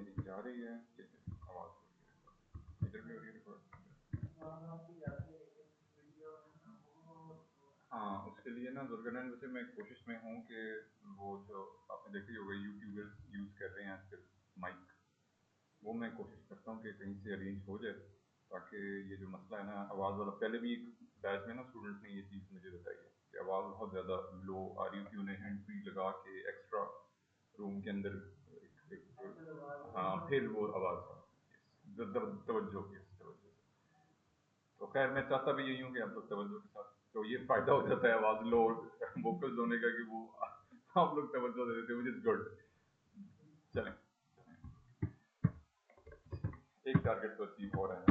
मेरी जा रही है, ये आवाज़ हो रही है, इधर भी हो रही है रिकॉर्ड। हाँ, उसके लिए ना ज़ुल्करनैन, वैसे मैं कोशिश में हूँ कि वो जो आपने देखी होगा यूट्यूबर्स यूज़ कर रहे हैं आजकल माइक, वो मैं कोशिश करता हूँ कि कहीं से अरेंज हो जाए, ताकि ये जो मसला है ना आवाज़ वाला, पहले भी एक बैच में ना स्टूडेंट ने ये चीज़ मुझे बताई है कि आवाज़ बहुत ज़्यादा लो आ रही थी, उन्हें हैंड फ्री लगा के एक्स्ट्रा रूम के अंदर हाँ फिर वो आवाज़ तवज्जो की तवज्जो। तो खैर मैं चाहता भी यही हूँ कि आप लोग तवज्जो के साथ, तो ये फायदा हो जाता है आवाज़ लो वोकल्स होने का कि वो आप लोग तवज्जो दे देते हो, विच इज गुड। चलें, एक टारगेट तो अचीव हो रहा है।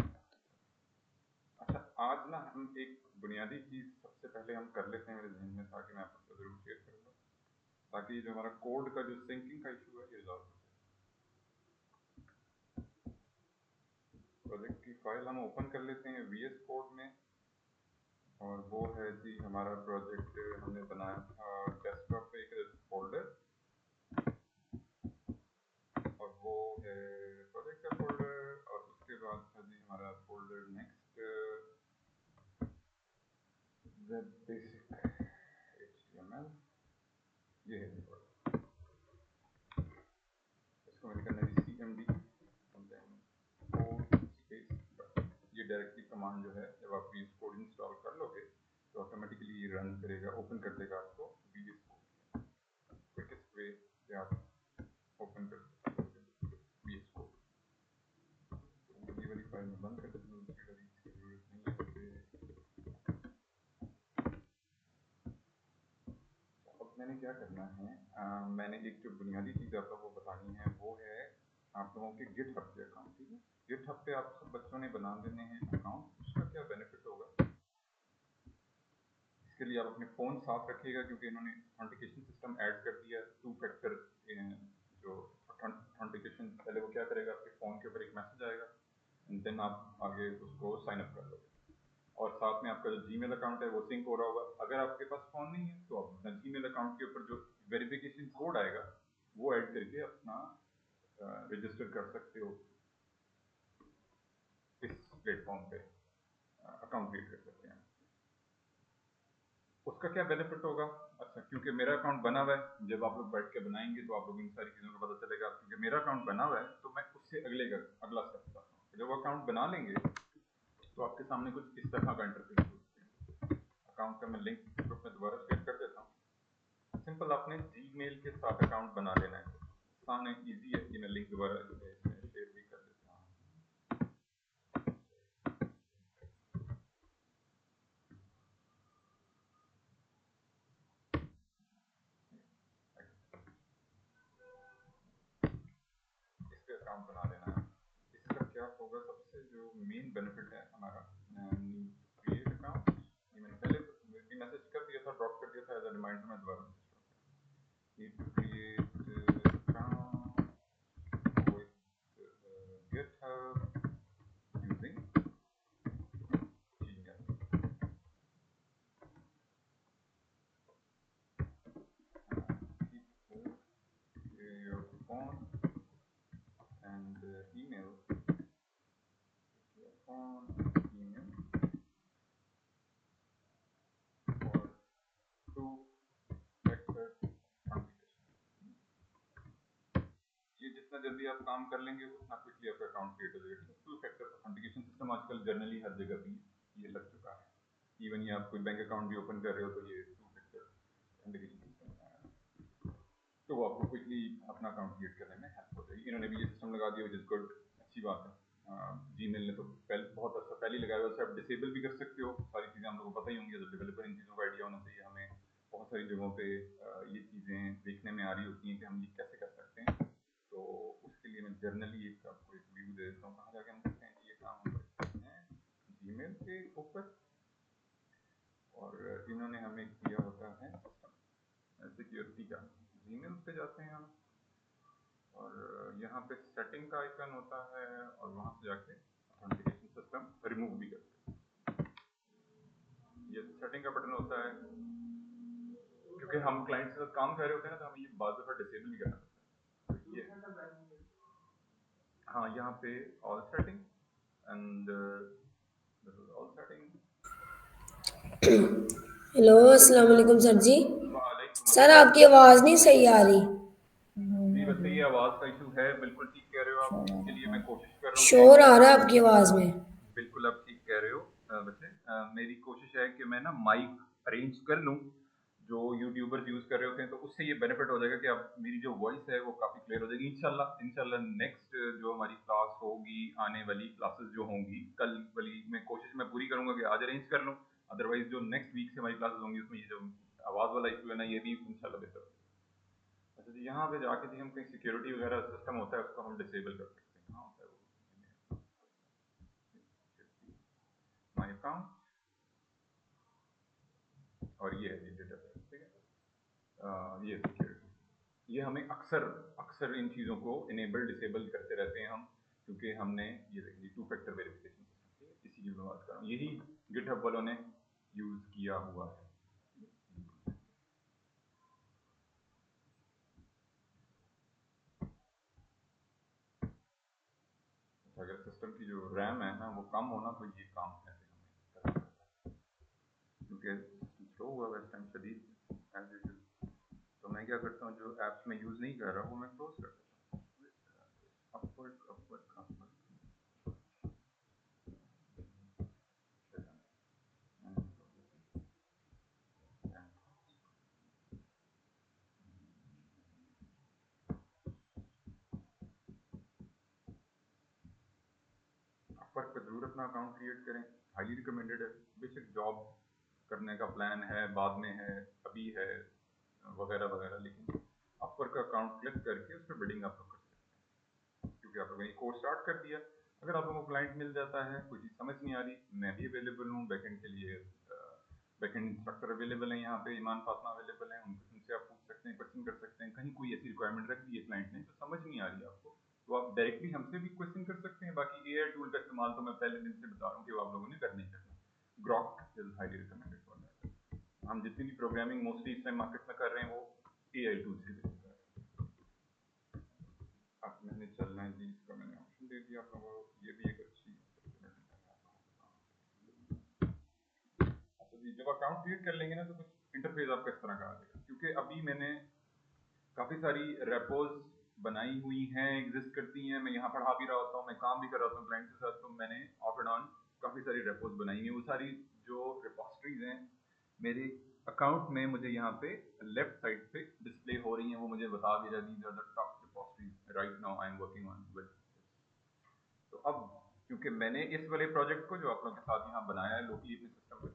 अच्छा, आज ना हम एक बुनियादी चीज़ सबसे पहले हम कर लेते हैं मेरे जहन में, ताकि मैं आपको ज़रूर शेयर करूँगा, ताकि जो हमारा कोड का जो सिंकिंग का इशू है ये रिजॉल्व हो जाए। प्रोजेक्ट की फाइल हम ओपन कर लेते हैं VS कोड में, और वो है जी हमारा प्रोजेक्ट हमने बनाया था डेस्कटॉप पे एक फोल्डर, और वो है प्रोजेक्ट का फोल्डर, और उसके बाद था जी हमारा folder next web basic HTML, ये है फोल्डर। इसको मैंने करना है CMD कोड स्पेस, ये डायरेक्टली कमांड जो है जब आप VS कोड इंस्टॉल कर लोगे तो ऑटोमेटिकली ये रन करेगा, ओपन कर देगा आपको VS कोड, क्विकेस्ट वे से आप ओपन कर सकते हो VS कोड। तो ये वाली फाइल में बंद कर देता हूँ, इसकी जरूरत नहीं है। अब मैंने क्या करना है, मैंने एक जो बुनियादी चीज़ आप लोगों को बतानी है वो है आप लोगों के गिटहब के अकाउंट। ठीक है, गिटहब पे आप सब बच्चों ने बना देने हैं अकाउंट। उसका क्या बेनिफिट होगा, इसके लिए आप अपने फ़ोन साथ रखिएगा, क्योंकि इन्होंने ऑथेंटिकेशन सिस्टम ऐड कर दिया, 2 फैक्टर जो ऑथेंटिकेशन, पहले वो क्या करेगा, आपके फ़ोन के ऊपर एक मैसेज आएगा एंड देन आप आगे उसको साइन अप कर लोगे, और साथ में आपका जो जीमेल अकाउंट है वो सिंक हो रहा होगा। अगर आपके पास फ़ोन नहीं है तो आप अपना जीमेल अकाउंट के ऊपर जो वेरिफिकेशन कोड आएगा वो ऐड करके अपना रजिस्टर कर सकते हो, इस प्लेटफॉर्म पे अकाउंट क्रिएट कर सकते हैं। उसका क्या बेनिफिट होगा, अच्छा क्योंकि मेरा अकाउंट बना हुआ है, जब आप लोग बैठ के बनाएंगे तो आप लोग इन सारी चीज़ों का पता चलेगा। क्योंकि मेरा अकाउंट बना हुआ है तो मैं उससे अगला स्टेप बताता हूँ। जब अकाउंट बना लेंगे तो आपके सामने कुछ इस तरह का इंटरफेस होगा। अकाउंट का मैं लिंक ग्रुप में दोबारा शेयर कर देता हूँ। सिंपल आपने जीमेल के साथ अकाउंट बना लेना है, सामने इजी है कि मैं लिंक दोबारा इसमें शेयर भी कर देता हूँ। इस पे अकाउंट बना लेना है। इसका क्या होगा, सबसे जो मेन बेनिफिट है हमारा, क्रिएट अकाउंट, ये मैंने पहले भी मैसेज कर दिया था, ड्रॉप कर दिया था एज अ रिमाइंडर, मैं दोबारा need to create account with GitHub using Gmail। Your phone and email, your phone, email for 2 factor authentication। ये जितना जल्दी आप काम कर लेंगे उतना क्विकली आपका अकाउंट क्रिएट हो जाएगा। 2 फैक्टर ऑथेंटिकेशन सिस्टम आजकल जनरली हर जगह भी ये लग चुका है। इवन ये आप कोई बैंक अकाउंट भी ओपन कर रहे हो तो ये 2 फैक्टर ऑथेंटिकेशन सिस्टम, तो वो आपको क्विकली अपना अकाउंट क्रिएट करने में हेल्प हो जाएगी। इन्होंने भी ये सिस्टम लगा दिया, विच इज़ गुड, अच्छी बात है। जीमेल ने तो पहले बहुत अर्सा पहले ही लगाया हुआ है, आप डिसेबल भी कर सकते हो। सारी चीज़ें हम लोगों को पता ही होंगी, एज डेवलपर इन चीज़ों का आइडिया होना चाहिए हमें। बहुत सारी जगहों पे ये चीज़ें देखने में आ रही होती हैं कि हम ये कैसे कर सकते हैं। तो उसके लिए मैं जर्नली एक आपको एक व्यू दे देता हूँ कहाँ जाके हम करते हैं कि ये काम हम करते हैं जीमेल के ऊपर। और इन्होंने हमें किया होता है सिस्टम सिक्योरिटी का, जीमेल पे जाते हैं हम, और यहाँ पे सेटिंग का आइकन होता है, और वहाँ से जाके ऑथेंटिकेशन सिस्टम रिमूव भी करते हैं। ये सेटिंग का बटन होता है, क्योंकि हम क्लाइंट के साथ काम कर रहे होते हैं ना, तो हमें ये बार बार डिसेबल भी करना पड़ता है। तो ये हाँ यहाँ पे all setting and this is all setting. Hello, अस्सलाम वालेकुम सर जी। वालेकुम सर अस्सलाम। आपकी आवाज़ नहीं सही आ रही। जी बताइए, आवाज़ का इशू है, बिल्कुल ठीक कह रहे हो आप, इसके लिए मैं कोशिश कर रहा हूँ कि शोर आ रहा है आपकी आवाज़ में। बिल्कुल आप ठीक कह रहे हो। वैसे मेरी कोशिश है कि मैं ना माइक अरेंज कर लूँ जो यूट्यूबर्स यूज़ कर रहे होते हैं, तो उससे ये बेनिफिट हो जाएगा कि आप मेरी जो वॉइस है वो काफ़ी क्लियर हो जाएगी इंशाल्लाह। इंशाल्लाह नेक्स्ट जो हमारी क्लास होगी, आने वाली क्लासेस जो होंगी कल वाली, मैं कोशिश मैं पूरी करूँगा कि आज अरेंज कर लूँ। अदरवाइज जो नेक्स्ट वीक से हमारी क्लासेस होंगी उसमें ये जो आवाज़ वाला इशू है ना, ये भी इंशाल्लाह बेहतर हो जाएगा। अच्छा जी, यहाँ पे जाके जी हम कहीं सिक्योरिटी वगैरह सिस्टम होता है उसको हम डिसेबल कर सकते हैं। हाँ होता है वो, माय अकाउंट, और ये है जी डेटाबेस, ठीक है। ये सिक्योरिटी, ये हमें अक्सर अक्सर इन चीज़ों को इनेबल डिसेबल करते रहते हैं हम, क्योंकि हमने ये देखिए टू फैक्टर वेरिफिकेशन सिस्टम, इसी की मैं बात कर रहा हूँ, यही गिटहब वालों ने यूज़ किया हुआ है। तो अगर सिस्टम की जो रैम है ना वो कम होना, तो ये काम ऐसे हमें करना पड़ता है, क्योंकि स्लो हुआ है इस टाइम शदीद एज यूजुअल। तो मैं क्या करता हूँ, जो ऐप्स में यूज़ नहीं कर रहा हूँ वो मैं क्लोज कर देता हूँ। अपवर्ड अपवर्ड अपवर्ड, अपवर्क पे जरूर अपना अकाउंट क्रिएट करें, हाईली रिकमेंडेड है। बेशक जॉब करने का प्लान है, बाद में है, अभी है, वगैरह वगैरह, लेकिन अपवर्क का अकाउंट क्लिक करके उस पर बिडिंग आप लोग कर सकते हैं, क्योंकि आप लोगों ने कोर्स स्टार्ट कर दिया। अगर आप लोगों को क्लाइंट मिल जाता है, कोई चीज़ समझ नहीं आ रही, मैं भी अवेलेबल हूँ बैकएंड के लिए। बैकएंड इंस्ट्रक्टर अवेलेबल है यहाँ पे, ईमान फातिमा अवेलेबल है, उनसे आप पूछ सकते हैं, क्वेश्चन कर सकते हैं। कहीं कोई ऐसी रिक्वायरमेंट रख दी है क्लाइंट ने तो समझ नहीं आ रही है आपको, तो आप डायरेक्टली हमसे भी क्वेश्चन कर सकते हैं। बाकी एआई टूल का इस्तेमाल तो मैं पहले दिन से बता रहा हूँ कि वो आप लोगों ने करना ही करना है। Grok is highly recommended for that. हम जितनी भी प्रोग्रामिंग मोस्टली इस टाइम मार्केट में कर रहे हैं वो एआई टूल से कर रहे हैं। अब मैंने चलना है जी, इसका मैंने ऑप्शन दे दिया आप लोगों को, ये भी एक अच्छी। अच्छा जी, जब अकाउंट क्रिएट कर लेंगे ना तो कुछ इंटरफेस आपका इस तरह का आ जाएगा, क्योंकि अभी मैंने काफ़ी सारी रेपोज बनाई हुई हैं, एग्जिस्ट करती हैं। मैं यहाँ पढ़ा भी रहा होता हूँ, मैं काम भी कर रहा होता हूँ क्लाइंट के साथ, तो मैंने ऑफ एंड ऑन काफ़ी सारी रेपोज बनाई हुई हैं। वो सारी जो रिपोस्ट्रीज हैं मेरे अकाउंट में, मुझे यहाँ पे लेफ्ट साइड पे डिस्प्ले हो रही हैं, वो मुझे बता भी रही है the top repositories right now I am working on with. तो अब क्योंकि मैंने इस वाले प्रोजेक्ट को जो आप लोगों के साथ यहाँ बनाया है लोकली अपने सिस्टम में,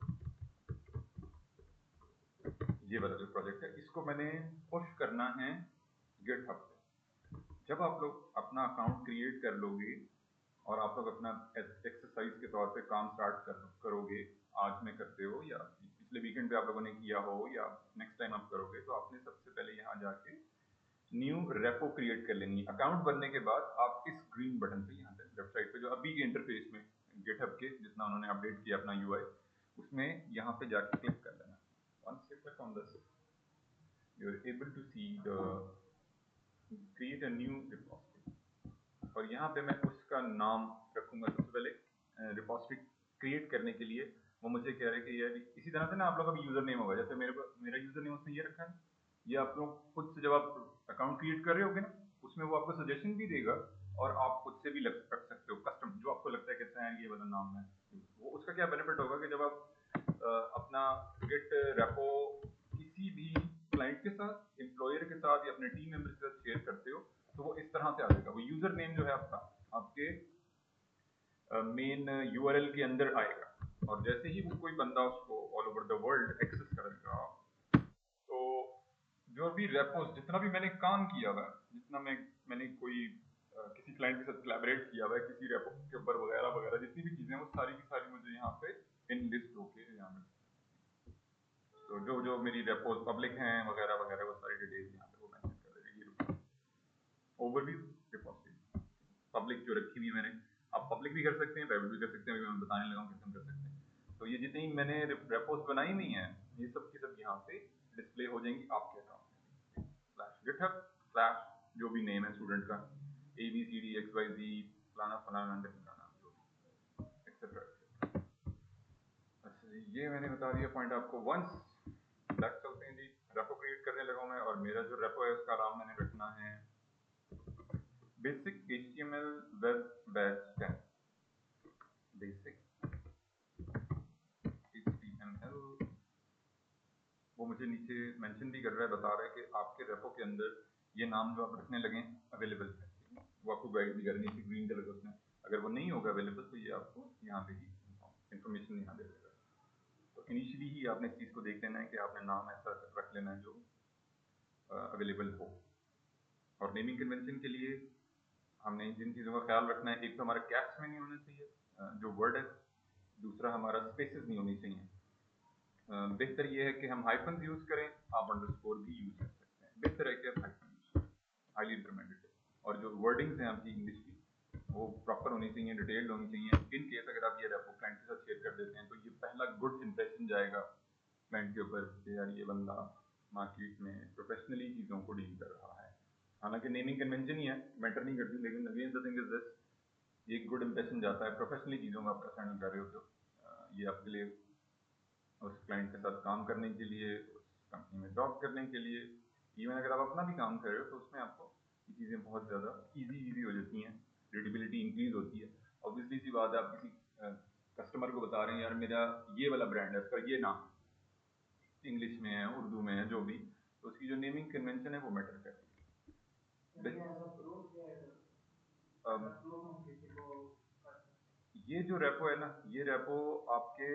ये वाला जो प्रोजेक्ट है इसको मैंने पुश करना है गिटहब पे। जब आप लोग अपना अकाउंट क्रिएट कर लोगे और आप लोग अपना एक्सरसाइज के तौर पे काम स्टार्ट करोगे, आज में करते हो या पिछले वीकेंड पे आप लोगों ने किया हो या नेक्स्ट टाइम आप करोगे, तो आपने सबसे पहले यहाँ जाके न्यू रेपो क्रिएट कर लेनी है। अकाउंट बनने के बाद आप इस ग्रीन बटन पे यहाँ पे लेफ्ट साइड पे जो अभी के इंटरफेस में गिटहब के जितना उन्होंने अपडेट किया अपना यूआई, उसमें यहाँ पे जाके क्लिक कर लेना। once you click on this you are able to see the create a new repository, और यहाँ पे मैं उसका नाम रखूंगा सबसे पहले। रिपोजिटरी क्रिएट करने के लिए वो मुझे कह रहे हैं कि यार इसी तरह से ना आप लोग का भी यूजर नेम होगा, जैसे मेरा यूजर नेम उसने ये रखा है, ये आप लोग खुद से जब आप अकाउंट क्रिएट कर रहे होगे ना उसमें वो आपको सजेशन भी देगा, और आप खुद से भी रख सकते हो कस्टम, जो आपको लगता है कि अच्छा है ये वाला नाम है। वो उसका क्या बेनिफिट होगा कि जब आप अपना गिट रेपो किसी भी क्लाइंट के साथ, एम्प्लॉयर के साथ या अपने टीम मेंबर के साथ शेयर करते हो, तो वो इस तरह से आ जाएगा। वो यूजर नेम जो है आपका आपके मेन यूआरएल के अंदर आएगा, और जैसे ही वो कोई बंदा उसको all over the world access करेगा, तो जो भी रेपोज जितना भी मैंने काम किया हुआ है, जितना मैंने कोई किसी क्लाइंट के साथ कोलैबोरेट किया हुआ है किसी रेपो के ऊपर वगैरह वगैरह, जितनी भी चीजें वो सारी की सारी मुझे यहाँ पे इन लिस्ट होके यहाँ पे, तो जो जो मेरी रेपोज पब्लिक हैं वगैरह वगैरह वो सारी डिटेल्स यहाँ पे वो मेंशन कर देगा। ये ओवरव्यू रिपोजिटरी पब्लिक जो रखी हुई है मैंने, आप पब्लिक भी कर सकते हैं, प्राइवेट भी कर सकते हैं, अभी मैं बताने लगा हूँ कैसे हम कर सकते हैं। तो ये जितनी मैंने रेपोज बनाई हुई हैं ये सब की सब यहाँ पे डिस्प्ले हो जाएंगी आपके अकाउंट में। स्लैश गिटहब स्लैश जो भी नेम है स्टूडेंट का, ABCDXYZ फलाना फलाना फलाना एक्सेट्रा। अच्छा जी, ये मैंने बता दिया पॉइंट आपको। वंस बैक चलते हैं जी, रेपो क्रिएट करने लगा मैं, और मेरा जो रेपो है उसका नाम मैंने रखना है basic HTML web batch 10। Basic HTML, वो मुझे नीचे मेंशन भी कर रहा है, बता रहा है कि आपके रेपो के अंदर ये नाम जो आप रखने लगे अवेलेबल है, वो आपको गाइड भी करनी है ग्रीन कलर का उसमें। अगर वो नहीं होगा अवेलेबल तो ये आपको यहाँ पे ही इंफॉर्मेशन यहाँ दे देगा। तो इनिशियली ही आपने इस चीज़ को देख लेना है कि आपने नाम ऐसा रख लेना है जो अवेलेबल हो। और नेमिंग कन्वेंशन के लिए हमने जिन चीज़ों का ख्याल रखना है, एक तो हमारा कैप्स में नहीं होना चाहिए जो वर्ड है, दूसरा हमारा स्पेसेस नहीं होनी चाहिए। बेहतर ये है कि हम हाइफन यूज़ करें, आप अंडरस्कोर भी यूज़ कर सकते हैं, बेहतर है कि आप हाइफन यूज़ करें, हाईली रिकमेंडेड है। और जो वर्डिंग्स हैं आपकी इंग्लिश की वो प्रॉपर होनी चाहिए, डिटेल्ड होनी चाहिए। इन केस अगर आप ये रेपो क्लाइंट के साथ शेयर कर देते हैं तो ये पहला गुड इंप्रेशन जाएगा क्लाइंट के ऊपर कि यार ये बंदा मार्केट में प्रोफेशनली चीज़ों को डील कर रहा है। हालांकि नेमिंग कन्वेंशन ही है, मैटर नहीं करती, लेकिन again the thing is this, एक गुड इंप्रेशन जाता है प्रोफेशनली चीज़ों में आप हैंडल कर रहे हो तो ये आपके लिए, उस क्लाइंट के साथ काम करने के लिए, उस कंपनी में जॉब करने के लिए, इवन अगर आप अपना भी काम कर रहे हो तो उसमें आपको ये चीज़ें बहुत ज़्यादा ईजी हो जाती हैं, क्रेडिबिलिटी इंक्रीज होती है। ऑब्वियसली सी बात है, आप किसी कस्टमर को बता रहे हैं यार मेरा ये वाला ब्रांड है, उसका ये नाम इंग्लिश में है, उर्दू में है, जो भी, तो उसकी जो नेमिंग कन्वेंशन है वो मैटर करती है। ये जो रेपो है ना, ये रेपो आपके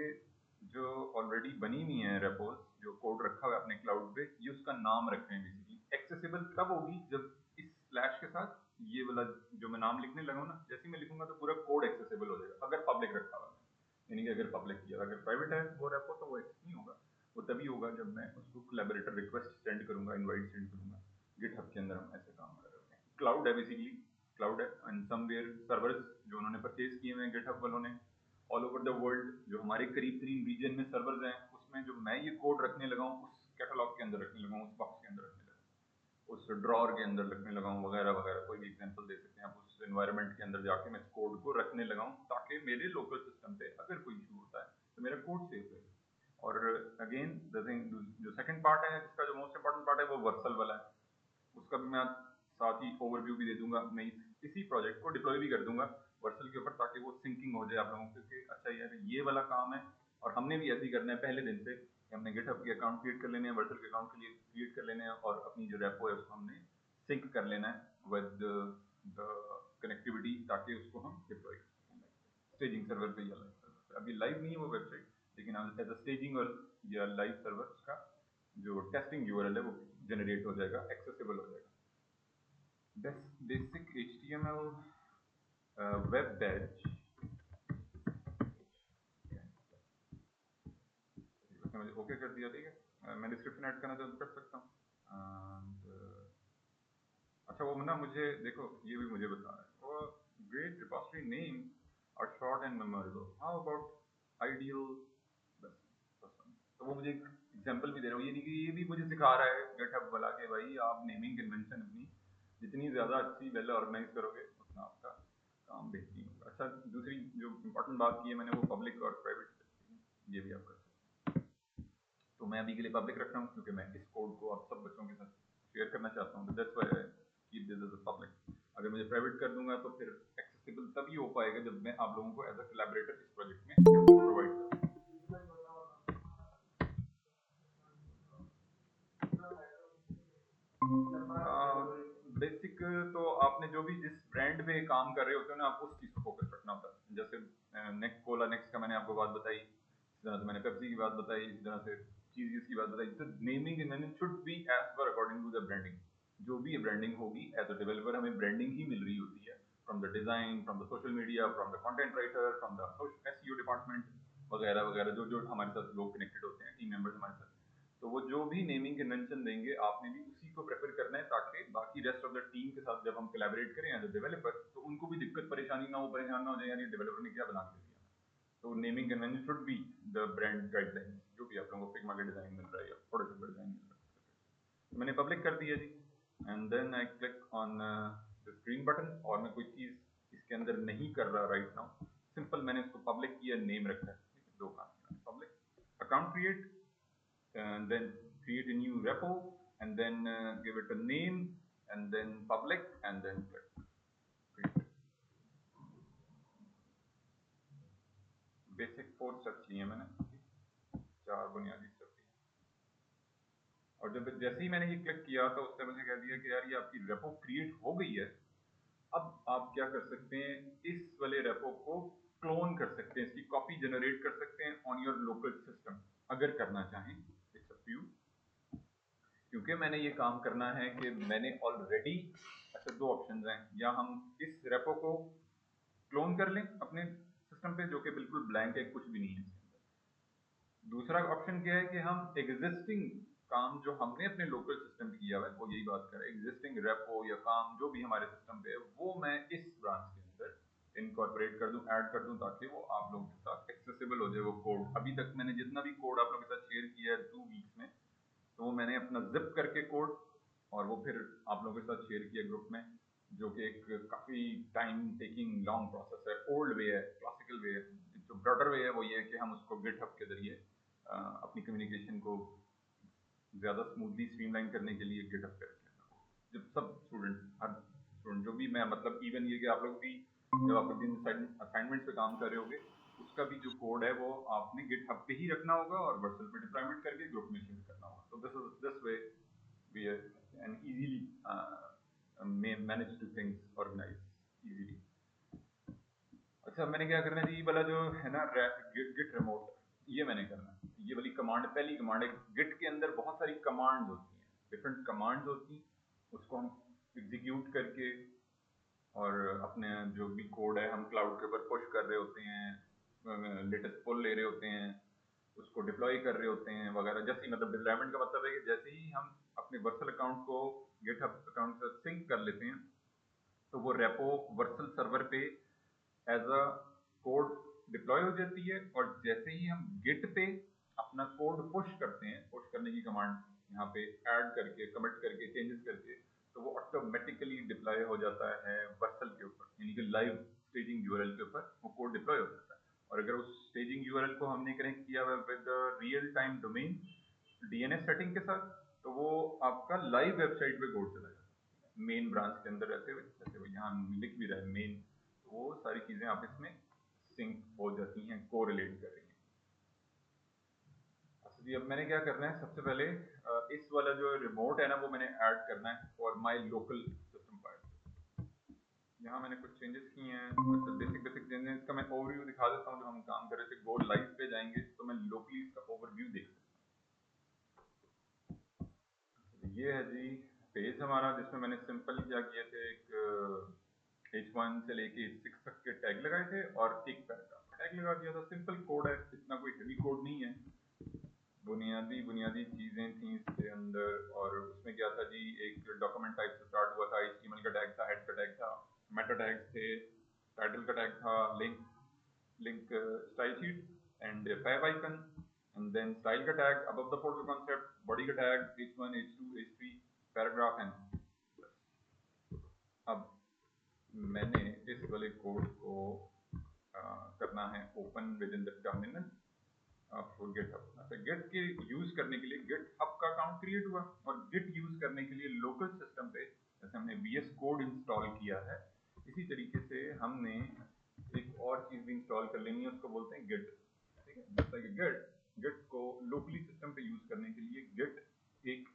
जो ऑलरेडी बनी हुई है रेपोज, जो कोड रखा हुआ है अपने क्लाउड पे, ये उसका नाम रख रहे हैं। बेसिकली एक्सेसिबल तब होगी जब इस स्लैश के साथ ये वाला जो मैं नाम लिखने लगा हूं ना, जैसे मैं लिखूंगा तो पूरा कोड एक्सेसिबल हो जाएगा अगर पब्लिक रखा हुआ है, यानी कि अगर पब्लिक किया। अगर प्राइवेट है वो रेपो तो वो एक्सेस नहीं होगा, वो तभी होगा जब मैं उसको कोलैबोरेटर रिक्वेस्ट सेंड करूंगा, इनवाइट सेंड करूंगा। गिटहब के अंदर हम ऐसे काम कर रहे हैं, क्लाउड है बेसिकली, क्लाउड है एंड समवेयर सर्वर्स जो उन्होंने परचेज किए हुए हैं गिटहब वालों ने ऑल ओवर द वर्ल्ड, जो हमारे करीब करीब रीजन में सर्वर्स हैं, उसमें जो मैं ये कोड रखने लगा हूँ उस कैटलॉग के अंदर रखने लगा हूँ, उस बॉक्स के अंदर रखने लगा हूँ, उस ड्रॉर के अंदर रखने लगा हूँ, वगैरह वगैरह, कोई भी एग्जांपल दे सकते हैं आप। उस एनवायरनमेंट के अंदर जाके मैं इस कोड को रखने लगा हूँ ताकि मेरे लोकल सिस्टम पे अगर कोई इशू होता है तो मेरा कोड सेफ है। और अगेन द थिंग, जो सेकंड पार्ट है इसका, जो मोस्ट इंपॉर्टेंट पार्ट है वो वर्सल वाला है, उसका भी मैं साथ ही ओवरव्यू भी दे दूंगा, मैं इसी प्रोजेक्ट को डिप्लॉय भी कर दूंगा वर्सल के ऊपर ताकि वो सिंकिंग हो जाए आप लोगों को कि अच्छा यार ये वाला काम है और हमने भी ऐसे ही करना है पहले दिन से, हमने गिटहब के अकाउंट क्रिएट कर लेने हैं, वर्सल के अकाउंट के लिए क्रिएट कर लेने हैं, और अपनी जो रेपो है उसको हमने सिंक कर लेना है विद द कनेक्टिविटी ताकि उसको हम डिप्लॉय कर सकें स्टेजिंग सर्वर पे या लाइव सर्वर पे। अभी लाइव नहीं है वो वेबसाइट, लेकिन एज अ स्टेजिंग और या लाइव सर्वर उसका जो टेस्टिंग यूआरएल है वो जनरेट हो जाएगा, एक्सेसिबल हो जाएगा। बेसिक HTML वेब बैच, मुझे ओके कर दिया, ठीक है। मैं डिस्क्रिप्शन ऐड करना चाहूँ तो कर सकता हूँ। अच्छा वो ना मुझे देखो ये भी मुझे बता रहा है, वो ग्रेट रिपोजिटरी नेम और short and memorable, how about ideal, बस तो वो मुझे एग्जांपल भी दे रहा हूँ, ये नहीं कि ये भी मुझे सिखा रहा है गिटहब वाला कि भाई आप नेमिंग कन्वेंशन अपनी जितनी ज़्यादा अच्छी वेल ऑर्गेनाइज करोगे उतना आपका काम बेहतरीन होगा। अच्छा दूसरी जो इम्पोर्टेंट बात की है मैंने वो पब्लिक और प्राइवेट, ये भी आप कर सकते हैं। तो मैं अभी के लिए पब्लिक रख रहा हूँ क्योंकि मैं इस कोड को आप सब बच्चों के साथ शेयर करना चाहता हूँ, that's why I keep this as a public. अगर मुझे प्राइवेट कर दूंगा तो फिर एक्सेसिबल तभी हो पाएगा जब मैं आप लोगों को एज अ कोलैबोरेटर इस प्रोजेक्ट में प्रोवाइड करूँ। बेसिक तो आपने जो भी जिस ब्रांड पे काम कर रहे होते हो ना, आप उस चीज़ को फोकस रखना होता है। जैसे नेक्स्ट कोला नेक्स्ट का मैंने आपको बात बताई, इस तरह से मैंने पेप्सी की बात बताई, इस तरह से चीज़ की बात बताई। तो naming convention should be as per according to the branding. जो भी ब्रांडिंग होगी एज अ डेवलपर हमें ब्रांडिंग ही मिल रही होती है, from the design, from the social media, from the content writer, from the SEO department वगैरह वगैरह, जो जो हमारे साथ लोग कनेक्टेड होते हैं, टीम मेंबर्स हमारे साथ, तो वो जो भी नेमिंग कन्वेंशन देंगे आपने भी उसी को प्रेफर करना है ताकि बाकी रेस्ट ऑफ द टीम के साथ जब हम कोलैबोरेट करें एज अ डेवलपर तो उनको भी दिक्कत परेशानी ना हो, परेशान ना हो जाए यार ये डेवलपर ने क्या बना के दिया। तो naming convention should be the brand guidelines, जो भी आप लोगों को फिग्मा का डिजाइन मिल रहा है या फोटोशॉप का डिजाइन मिल रहा है। तो मैंने पब्लिक कर दिया जी, and then I click on screen button, और मैं कोई चीज़ इसके अंदर नहीं कर रहा राइट नाउ, सिंपल मैंने इसको पब्लिक किया, नेम रखा है, दो काम, public account create, then create a new repo, and then give it a name, and then public, and then create. Basic 4 steps लिए मैंने, 4 बुनियादी स्टेप लिए, और जब जैसे ही मैंने ये क्लिक किया तो उसने मुझे कह दिया कि यार ये आपकी रेपो क्रिएट हो गई है। अब आप क्या कर सकते हैं, इस वाले रेपो को क्लोन कर सकते हैं, इसकी कॉपी जनरेट कर सकते हैं ऑन योर लोकल सिस्टम, अगर करना चाहें। It's up to you. क्योंकि मैंने ये काम करना है कि मैंने ऑलरेडी, ऐसे दो ऑप्शंस हैं, या हम इस रेपो को क्लोन कर लें अपने सिस्टम पे जो कि बिल्कुल ब्लैंक है, कुछ भी नहीं है इसके अंदर। दूसरा ऑप्शन क्या है कि हम एग्जिस्टिंग काम जो हमने अपने लोकल सिस्टम पे किया हुआ है, वो यही बात कर रहे हैं, एग्जिस्टिंग रेपो या काम जो भी हमारे सिस्टम पे है, वो मैं इस ब्रांच के अंदर इनकॉर्पोरेट कर दूं, ऐड कर दूं, ताकि वो आप लोगों के साथ एक्सेसिबल हो जाए वो कोड। अभी तक मैंने जितना भी कोड आप लोगों के साथ शेयर किया है 2 वीक्स में, तो वो मैंने अपना जिप करके कोड और वो फिर आप लोगों के साथ शेयर किया ग्रुप में, जो कि एक काफ़ी टाइम टेकिंग लॉन्ग प्रोसेस है, ओल्ड वे है, क्लासिकल वे है। जो ब्रॉडर वे है वो ये है कि हम उसको गिटहब के जरिए अपनी कम्युनिकेशन को ज़्यादा स्मूथली स्ट्रीमलाइन करने के लिए गिटहब पे रखें। जब सब स्टूडेंट, हर स्टूडेंट जो भी, मैं मतलब इवन ये कि आप लोग भी जब आप जिन असाइनमेंट पे काम कर रहे होगे, उसका भी जो कोड है वो आपने गिटहब पे ही रखना होगा और वर्चुअल पे डिप्लॉयमेंट करके ग्रुप में शेयर करना होगा। तो this way we and easily manage two things organize easily. अच्छा, मैंने क्या करना है जी, वाला जो है ना गिट रिमोट, ये मैंने करना है। ये वाली कमांड, पहली कमांड है। गिट के अंदर बहुत सारी कमांड्स होती हैं, डिफरेंट कमांड्स होती हैं, उसको हम एग्जीक्यूट करके और अपने जो भी कोड है हम क्लाउड के ऊपर पुश कर रहे होते हैं, लेटेस्ट पुल ले रहे होते हैं, उसको डिप्लॉय कर रहे होते हैं वगैरह। जैसे ही मतलब डिप्लॉयमेंट का मतलब है कि जैसे ही हम अपने वर्चुअल अकाउंट को गिटहब अकाउंट से सिंक कर लेते हैं, तो वो रेपो वर्चुअल सर्वर पे एज अ कोड डिप्लॉय हो जाती है, और जैसे ही हम गिट पे अपना कोड पुश करते हैं, पुश करने की कमांड यहाँ पे ऐड करके, कमिट करके, चेंजेस करके, तो वो ऑटोमेटिकली डिप्लॉय हो जाता है वर्सल के ऊपर, यानी कि लाइव स्टेजिंग यूआरएल के ऊपर वो कोड डिप्लॉय हो जाता है। और अगर उस स्टेजिंग यूआरएल को हमने कनेक्ट किया हुआ with real time domain DNS setting के साथ, तो वो आपका लाइव वेबसाइट पे कोड चला जाता है मेन ब्रांच के अंदर रहते हुए। जैसे वो यहाँ लिख भी रहा है मेन, वो सारी चीजें आप इसमें सिंक हो जाती हैं, कोरिलेट कर रही हैं। अच्छा जी, अब मैंने क्या करना है, सबसे पहले इस वाला जो रिमोट है ना, वो मैंने ऐड करना है for my local system file. यहाँ मैंने कुछ चेंजेस किए हैं, मतलब बेसिक बेसिक चेंजेस का मैं ओवरव्यू दिखा देता हूँ। जो हम काम कर रहे थे, गो लाइव पे जाएंगे तो मैं लोकली इसका ओवरव्यू देख सकता हूँ। ये है जी पेज हमारा, जिसमें मैंने सिंपल क्या किए थे, एक H1 से लेके H6 तक के टैग लगाए थे और एक पैराग्राफ टैग लगा दिया था। सिंपल कोड है, इतना कोई हेवी कोड नहीं है, बुनियादी बुनियादी चीजें थी इसके अंदर। और उसमें क्या था जी, एक डॉक्यूमेंट टाइप से स्टार्ट हुआ था, HTML का टैग था, हेड का टैग था, मेटा टैग्स थे, टाइटल का टैग था, link style sheet and favicon, and then style का tag, above the folder concept, body का tag, H1 H2 H3, paragraph and. अब मैंने इस वाले कोड को करना है open with in the terminal of GitHub. अच्छा, गिट के यूज करने के लिए गिटहब का अकाउंट क्रिएट हुआ, और गिट यूज करने के लिए लोकल सिस्टम पे जैसे हमने VS कोड इंस्टॉल किया है, इसी तरीके से हमने एक और चीज भी इंस्टॉल कर लेनी है, उसको बोलते हैं गिट। ठीक है, जैसा कि गिट को लोकली सिस्टम पे यूज करने के लिए गिट एक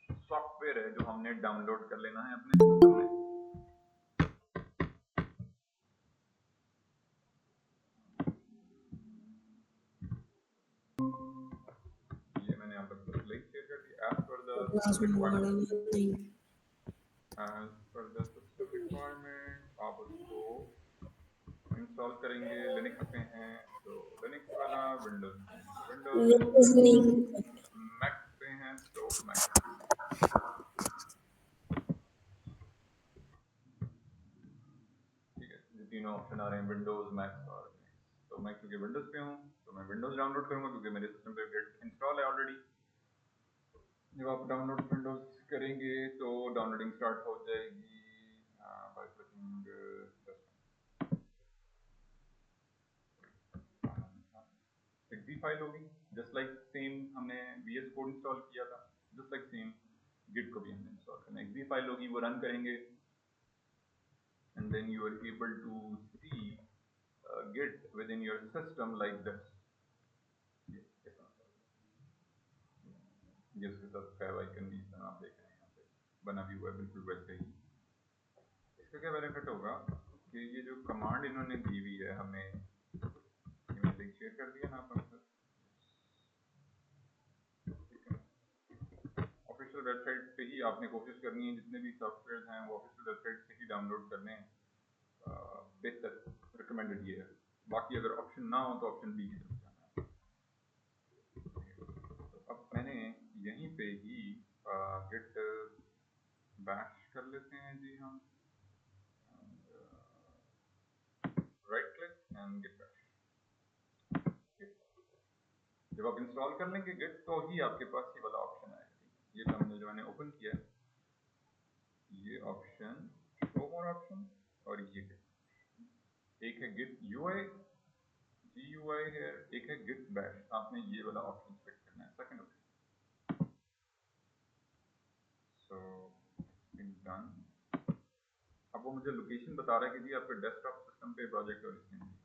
सॉफ्टवेयर है जो हमने डाउनलोड कर लेना है अपने सिस्टम में। ये मैंने आप लोग को लिंक शेयर कर दिया। As per the class system में हमारा रिक्वायरमेंट, नहीं। As per the system requirement आप उसको इंस्टॉल करेंगे। लिनक्स पे हैं तो लिनक्स वाला, विंडोज पे हैं तो विंडोज, लिंक नहीं। मैक पे हैं तो मैक। ठीक है, ये तीनों ऑप्शन आ रहे हैं, विंडोज, मैक और लिनक्स। तो मैं क्योंकि विंडोज पे हूँ तो मैं विंडोज डाउनलोड करूंगा, क्योंकि मेरे सिस्टम पे गिट इंस्टॉल है ऑलरेडी। जब आप डाउनलोड विंडोज करेंगे तो डाउनलोडिंग स्टार्ट हो जाएगी। by clicking exe फाइल होगी जस्ट लाइक सेम हमने VS कोड इंस्टॉल किया था, जस्ट लाइक सेम गिट को भी हमने इंस्टॉल करना है। exe फाइल होगी, वो रन करेंगे and then you are able to see Git within your system like this। ये उसके साथ फाइव आइकन भी आप देख रहे हैं यहाँ पे बना भी हुआ है बिल्कुल वैसे ही। इसका क्या बेनिफिट होगा कि ये जो कमांड इन्होंने दी हुई है हमें, ये मैंने लिंक शेयर कर दिया ना आप लोगों से, ऑफिशियल वेबसाइट पे ही आपने कोशिश करनी है, जितने भी सॉफ्टवेयर हैं वो ऑफिशियल वेबसाइट से ही डाउनलोड करने हैं, बेहतर रिकमेंडेड ये है। बाकी अगर ऑप्शन ना हो तो ऑप्शन बी की तरफ जाना है। तो अब मैंने यहीं पे ही गिट बैश कर लेते हैं जी हम, right click and git bash. जब आप इंस्टॉल कर लेंगे गिट तो ही आपके पास ये वाला ऑप्शन आएगा। ये टर्मिनल जो मैंने ओपन किया है, ये ऑप्शन शो मोर ऑप्शन और ये गिट, एक है गिट यूआई GUI है, एक है गिट बैश। आपने ये वाला ऑप्शन सेलेक्ट करना है, सेकंड ऑप्शन। So done. अब वो मुझे लोकेशन बता रहा है कि जी आपके डेस्कटॉप सिस्टम पे प्रोजेक्ट और इसके अंदर।